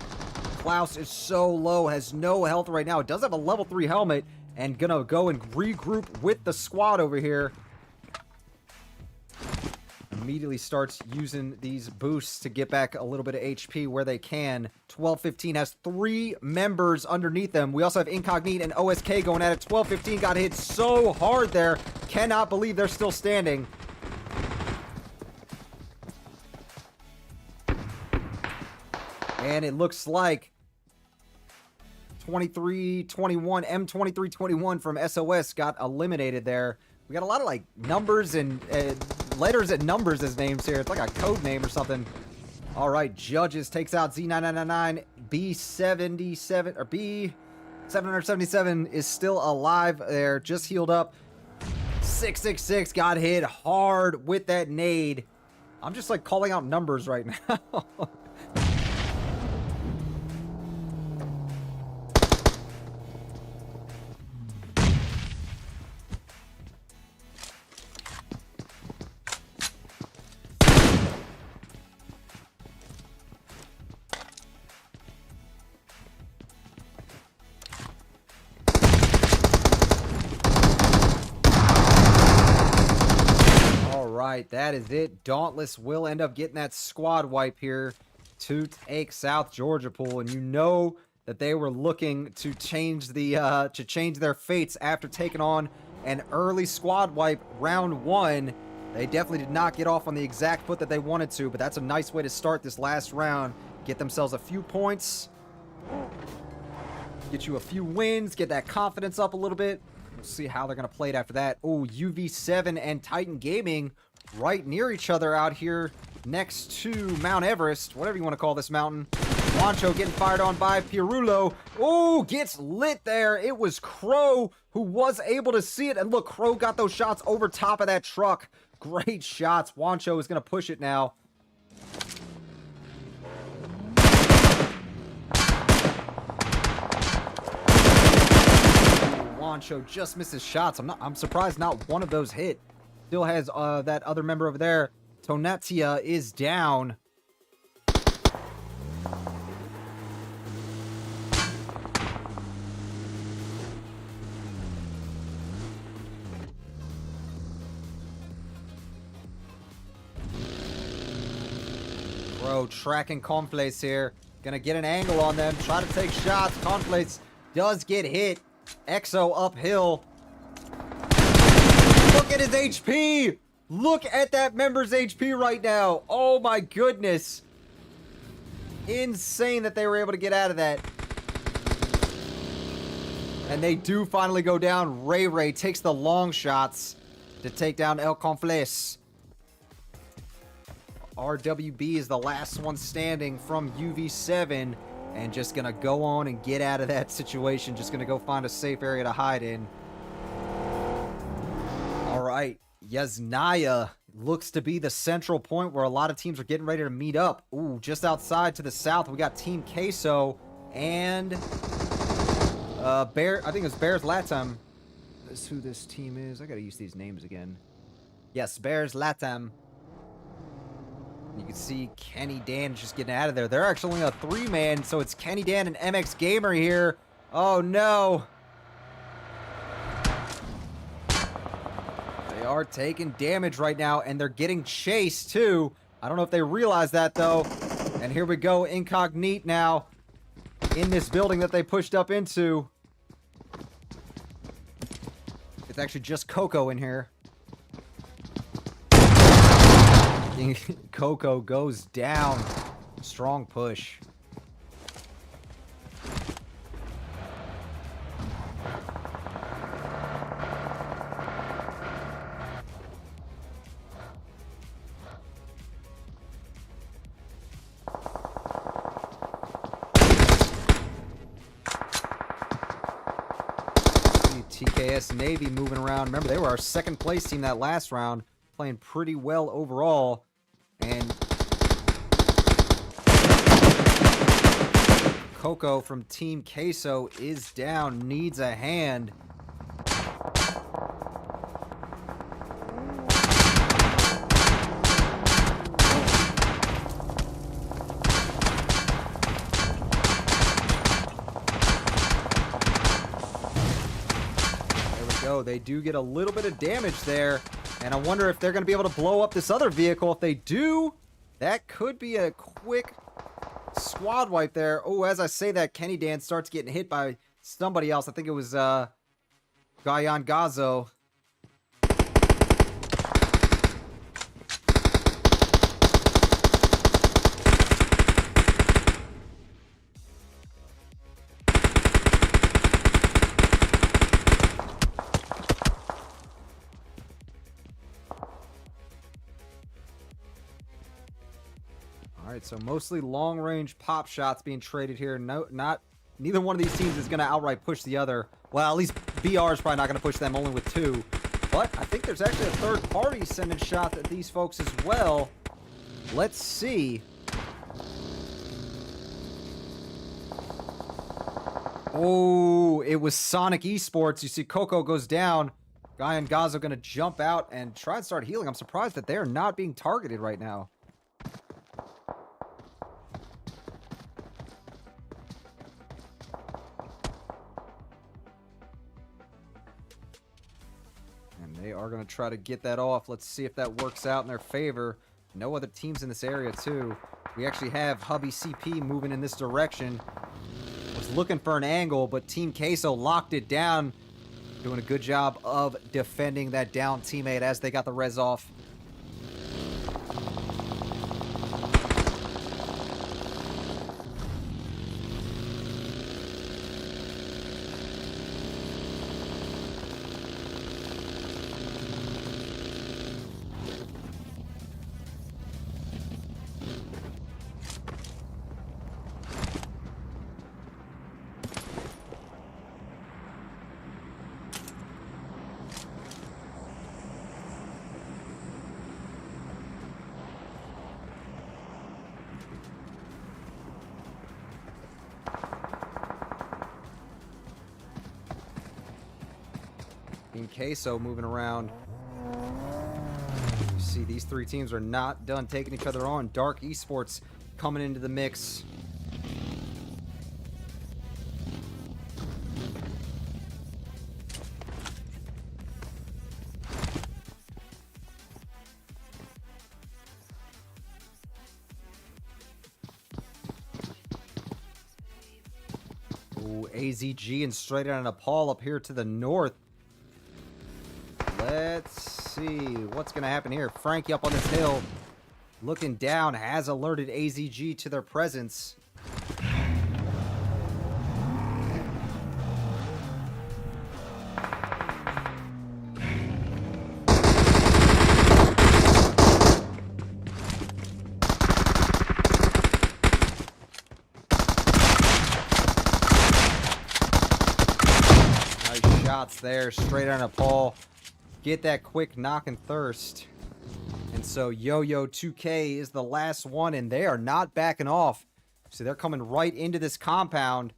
Klaus is so low, has no health right now. It does have a level 3 helmet, and gonna go and regroup with the squad over here. Immediately starts using these boosts to get back a little bit of HP where they can. 12-15 has 3 members underneath them. We also have Incognito and OSK going at it. 12-15 got hit so hard there. Cannot believe they're still standing. And it looks like 23-21, M23-21 from SOS got eliminated there. We got a lot of like numbers and letters and numbers as names here. It's like a code name or something. All right, Judges takes out Z999. B77 or B777 is still alive there, just healed up. 666 got hit hard with that nade. I'm just like calling out numbers right now. That is it. Dauntless will end up getting that squad wipe here to take South Georgia Pool, and you know that they were looking to change their fates after taking on an early squad wipe round 1. They definitely did not get off on the exact foot that they wanted to, but that's a nice way to start this last round. Get themselves a few points, get you a few wins, get that confidence up a little bit. We'll see how they're going to play it after that. Oh, UV7 and Titan Gaming right near each other out here next to Mount Everest, whatever you want to call this mountain. Wancho getting fired on by Pirulo. Oh, gets lit there. It was Crow who was able to see it. And look, Crow got those shots over top of that truck. Great shots. Wancho is going to push it now. Wancho just misses shots. I'm surprised not one of those hit. Still has that other member over there. Tonatia is down. Bro, tracking Conflace here. Gonna get an angle on them. Try to take shots. Conflace does get hit. Exo uphill. Look at his HP! Look at that member's HP right now. Oh my goodness. Insane that they were able to get out of that. And they do finally go down. Ray takes the long shots to take down El Confles. RWB is the last one standing from UV7. And just gonna go on and get out of that situation. Just gonna go find a safe area to hide in. Alright, Yasnaya looks to be the central point where a lot of teams are getting ready to meet up. Ooh, just outside to the south, we got Team Queso and Bear. I think it's Bears Latam. That's who this team is. I gotta use these names again. Yes, Bears Latam. You can see Kenny Dan just getting out of there. They're actually only a 3-man, so it's Kenny Dan and MX Gamer here. Oh no. They are taking damage right now, and they're getting chased too. I don't know if they realize that though. And here we go, Incognito now in this building that they pushed up into. It's actually just Coco in here. Coco goes down. Strong push. TKS Navy moving around. Remember, they were our second place team that last round, playing pretty well overall. And Coco from Team Queso is down, needs a hand. They do get a little bit of damage there, and I wonder if they're going to be able to blow up this other vehicle. If they do, that could be a quick squad wipe there. Oh, as I say that, Kenny Dan starts getting hit by somebody else. I think it was Gayan Gazo. All right, so mostly long-range pop shots being traded here. Neither one of these teams is going to outright push the other. Well, at least BR is probably not going to push them, only with 2. But I think there's actually a third party sending shots at these folks as well. Let's see. Oh, it was Sonic Esports. You see Coco goes down. Guy and Gazo going to jump out and try and start healing. I'm surprised that they're not being targeted right now. They are going to try to get that off. Let's see if that works out in their favor. No other teams in this area, too. We actually have Hubby CP moving in this direction. Was looking for an angle, but Team Queso locked it down. Doing a good job of defending that down teammate as they got the res off. Team Queso moving around. You see these 3 teams are not done taking each other on. Dark Esports coming into the mix. Ooh, AZG and straight out of Nepal up here to the north. Let's see what's going to happen here. Frankie up on this hill, looking down, has alerted AZG to their presence. Nice shots there, straight on Nepal. Get that quick knock and thirst. And so Yo-Yo 2K is the last one, and they are not backing off. So they're coming right into this compound.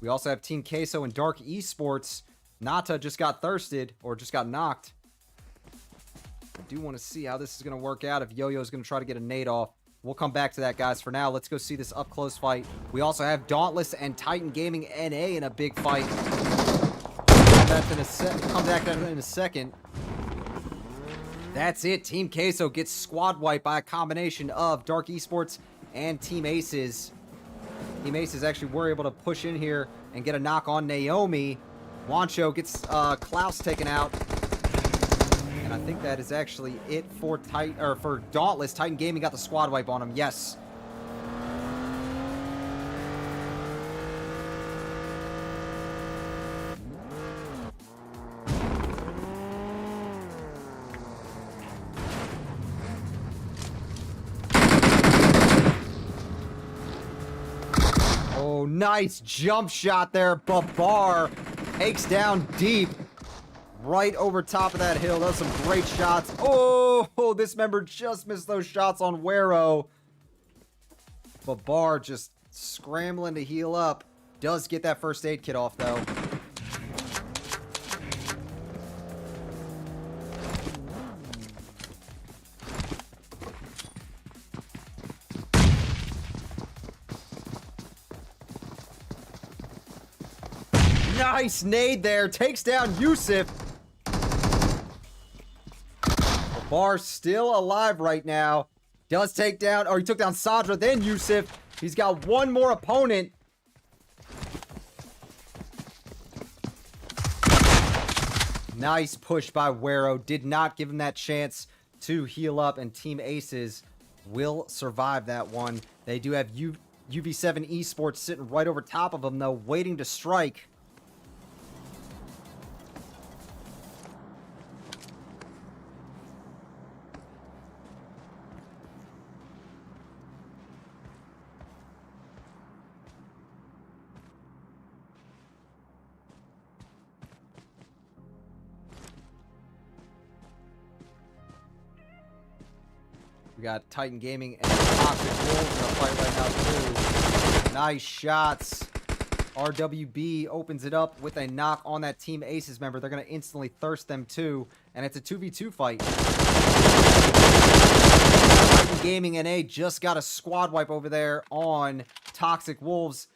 We also have Team Queso and Dark Esports. Nata just got thirsted, or just got knocked. I do want to see how this is going to work out, if Yo-Yo is going to try to get a nade off. We'll come back to that, guys. For now, let's go see this up-close fight. We also have Dauntless and Titan Gaming NA in a big fight. Come back to that in a second. That's it. Team Queso gets squad wiped by a combination of Dark Esports and Team Aces. Team Aces actually were able to push in here and get a knock on Naomi. Wancho gets Klaus taken out. And I think that is actually it for for Dauntless. Titan Gaming got the squad wipe on him. Yes. Oh, nice jump shot there. Babar takes down deep. Right over top of that hill. Those are some great shots. Oh, this member just missed those shots on Wero. Babar just scrambling to heal up. Does get that first aid kit off, though. Nice nade there. Takes down Yusuf. Babar still alive right now. Does take down, or he took down Sadra, then Yusuf. He's got one more opponent. Nice push by Wero. Did not give him that chance to heal up, and Team Aces will survive that one. They do have UV7 Esports sitting right over top of them, though, waiting to strike. We got Titan Gaming and Toxic Wolves in the fight right now, too. Nice shots. RWB opens it up with a knock on that Team Aces member. They're going to instantly thirst them, too. And it's a 2v2 fight. Titan Gaming NA just got a squad wipe over there on Toxic Wolves.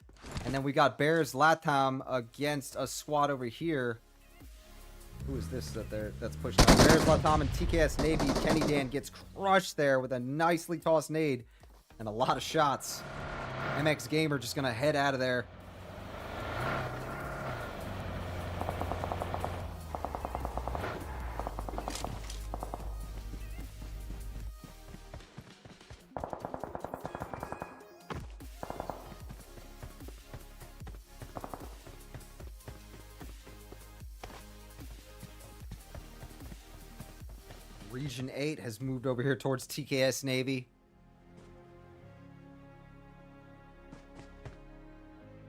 And then we got Bears Latam against a squad over here. Who is this that's pushed out? Bears Latam and TKS Navy. Kenny Dan gets crushed there with a nicely tossed nade and a lot of shots. MX Gamer just going to head out of there. Region 8 has moved over here towards TKS Navy.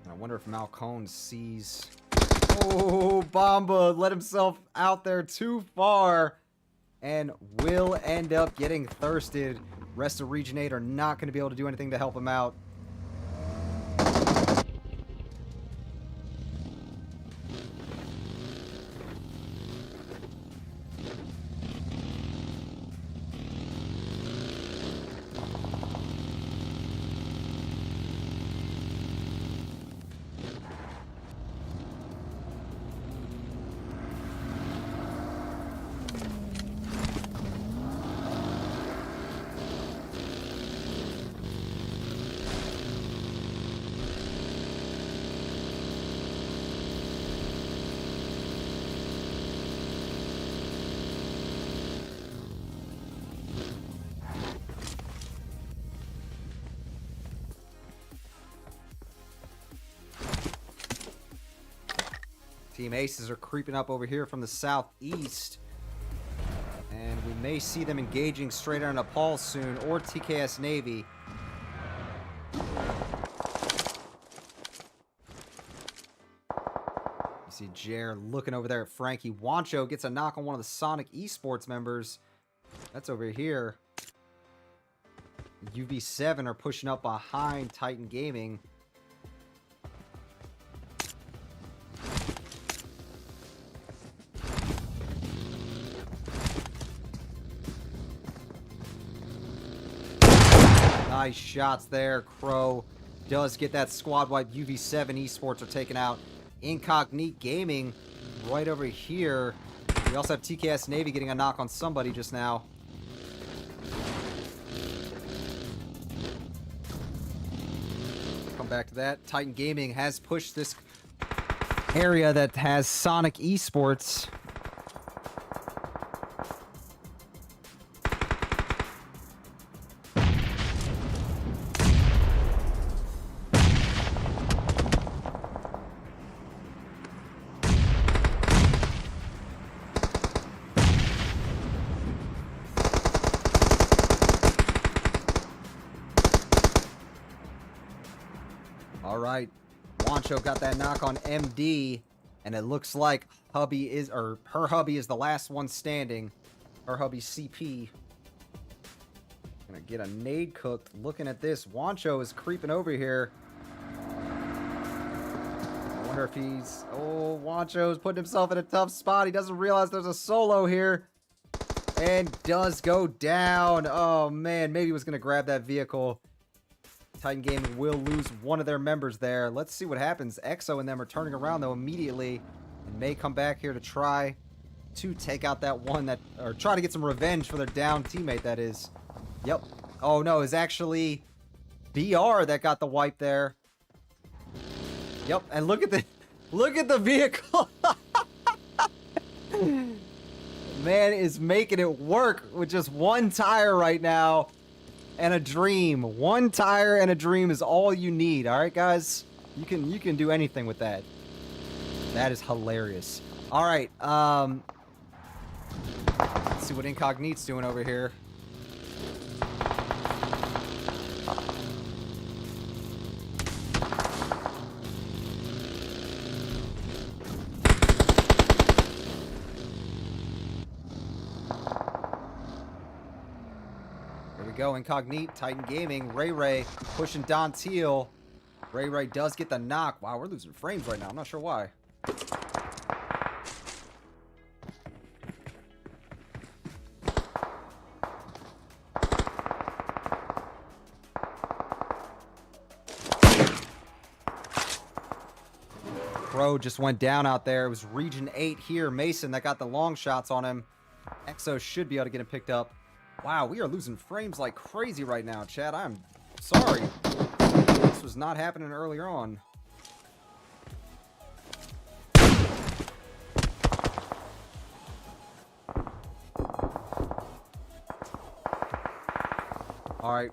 I wonder if Malcone sees... Oh, Bomba let himself out there too far and will end up getting thirsted. Rest of Region 8 are not going to be able to do anything to help him out. Team Aces are creeping up over here from the southeast. And we may see them engaging straight on Nepal soon, or TKS Navy. You see Jer looking over there at Frankie. Wancho gets a knock on one of the Sonic Esports members. That's over here. UV7 are pushing up behind Titan Gaming. Nice shots there. Crow does get that squad wipe. UV7 Esports are taken out. Incognite Gaming right over here. We also have TKS Navy getting a knock on somebody just now. Come back to that. Titan Gaming has pushed this area that has Sonic Esports. All right. Wancho got that knock on MD, and it looks like hubby is, or her hubby is the last one standing. Her hubby CP. Gonna get a nade cooked. Looking at this, Wancho is creeping over here. I wonder if he's... Oh, Wancho's putting himself in a tough spot. He doesn't realize there's a solo here. And does go down. Oh, man. Maybe he was going to grab that vehicle. Titan Gaming will lose one of their members there. Let's see what happens. Exo and them are turning around, though, immediately. And may come back here to try to take out that one that... Or try to get some revenge for their down teammate, that is. Yep. Oh, no. It's actually BR that got the wipe there. Yep. And look at the... Look at the vehicle. Man is making it work with just one tire right now and a dream. One tire and a dream is all you need. All right, guys, you can do anything with that. That is hilarious. All right, let's see what Incognito's doing over here. Go Incognito, Titan Gaming, Ray pushing Don Teal. Ray does get the knock. Wow, we're losing frames right now. I'm not sure why. Crow just went down out there. It was Region 8 here. Mason that got the long shots on him. Exo should be able to get him picked up. Wow, we are losing frames like crazy right now, chat. I'm sorry. This was not happening earlier on. All right.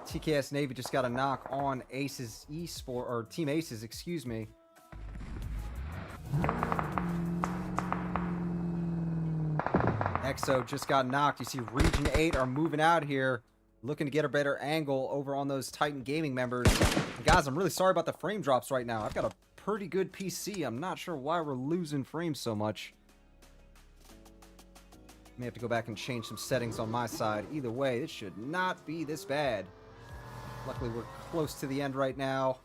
TKS Navy just got a knock on Aces Esport, or Team Aces, excuse me. Exo just got knocked. You see Region 8 are moving out here, looking to get a better angle over on those Titan Gaming members. And guys, I'm really sorry about the frame drops right now. I've got a pretty good PC. I'm not sure why we're losing frames so much. May have to go back and change some settings on my side. Either way, it should not be this bad. Luckily, we're close to the end right now.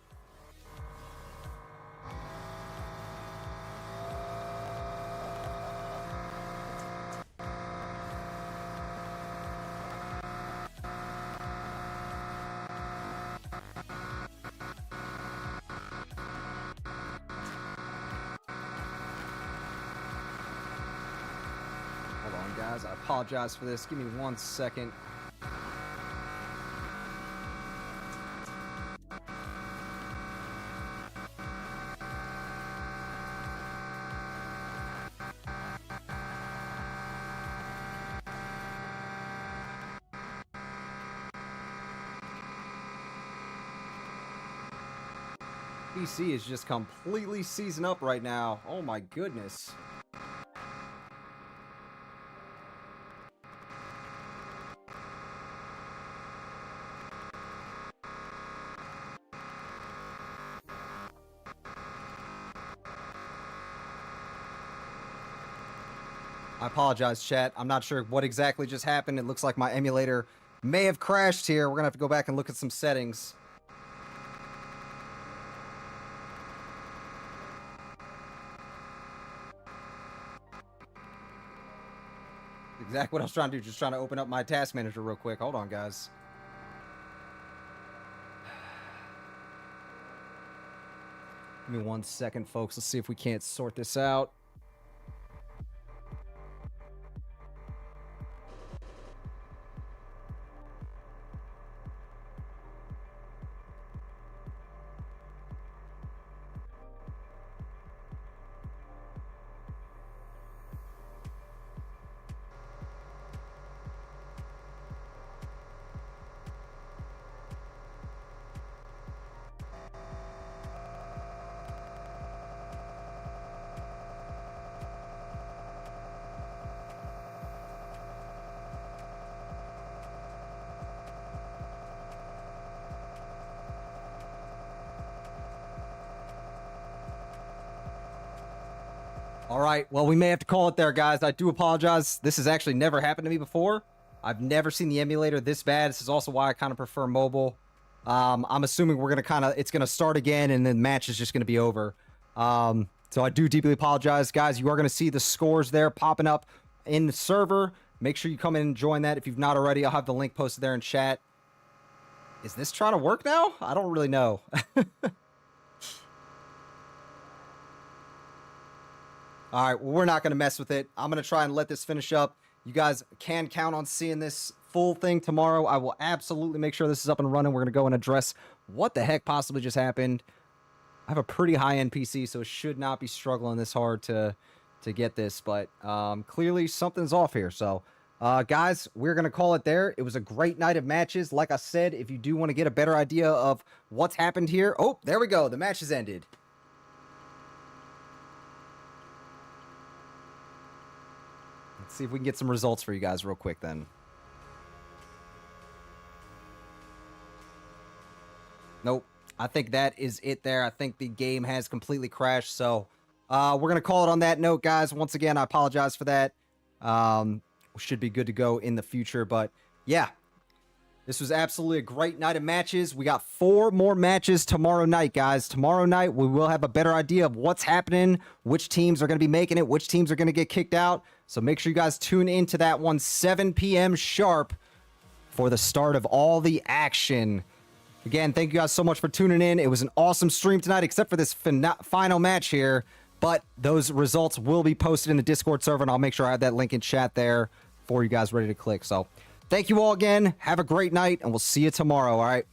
Guys, I apologize for this. Give me 1 second. PC is just completely seizing up right now. Oh my goodness. I apologize, chat. I'm not sure what exactly just happened. It looks like my emulator may have crashed here. We're going to have to go back and look at some settings. Exactly what I was trying to do. Just trying to open up my task manager real quick. Hold on, guys. Give me 1 second, folks. Let's see if we can't sort this out. All right, well, we may have to call it there, guys. I do apologize. This has actually never happened to me before. I've never seen the emulator this bad. This is also why I kind of prefer mobile. I'm assuming we're going to it's going to start again, and then the match is just going to be over. So I do deeply apologize, guys. You are going to see the scores there popping up in the server. Make sure you come in and join that if you've not already. I'll have the link posted there in chat. Is this trying to work now? I don't really know. All right, well, we're not going to mess with it. I'm going to try and let this finish up. You guys can count on seeing this full thing tomorrow. I will absolutely make sure this is up and running. We're going to go and address what the heck possibly just happened. I have a pretty high-end PC, so it should not be struggling this hard to get this, but clearly something's off here. So, guys, we're going to call it there. It was a great night of matches. Like I said, if you do want to get a better idea of what's happened here. Oh, there we go. The match has ended. Let's see if we can get some results for you guys real quick then. Nope. I think that is it there. I think the game has completely crashed. So we're going to call it on that note, guys. Once again, I apologize for that. We should be good to go in the future. But yeah, this was absolutely a great night of matches. We got 4 more matches tomorrow night, guys. Tomorrow night, we will have a better idea of what's happening, which teams are going to be making it, which teams are going to get kicked out. So make sure you guys tune into that one, 7 p.m. sharp for the start of all the action. Again, thank you guys so much for tuning in. It was an awesome stream tonight, except for this final match here. But those results will be posted in the Discord server, and I'll make sure I have that link in chat there for you guys ready to click. So thank you all again. Have a great night, and we'll see you tomorrow, all right?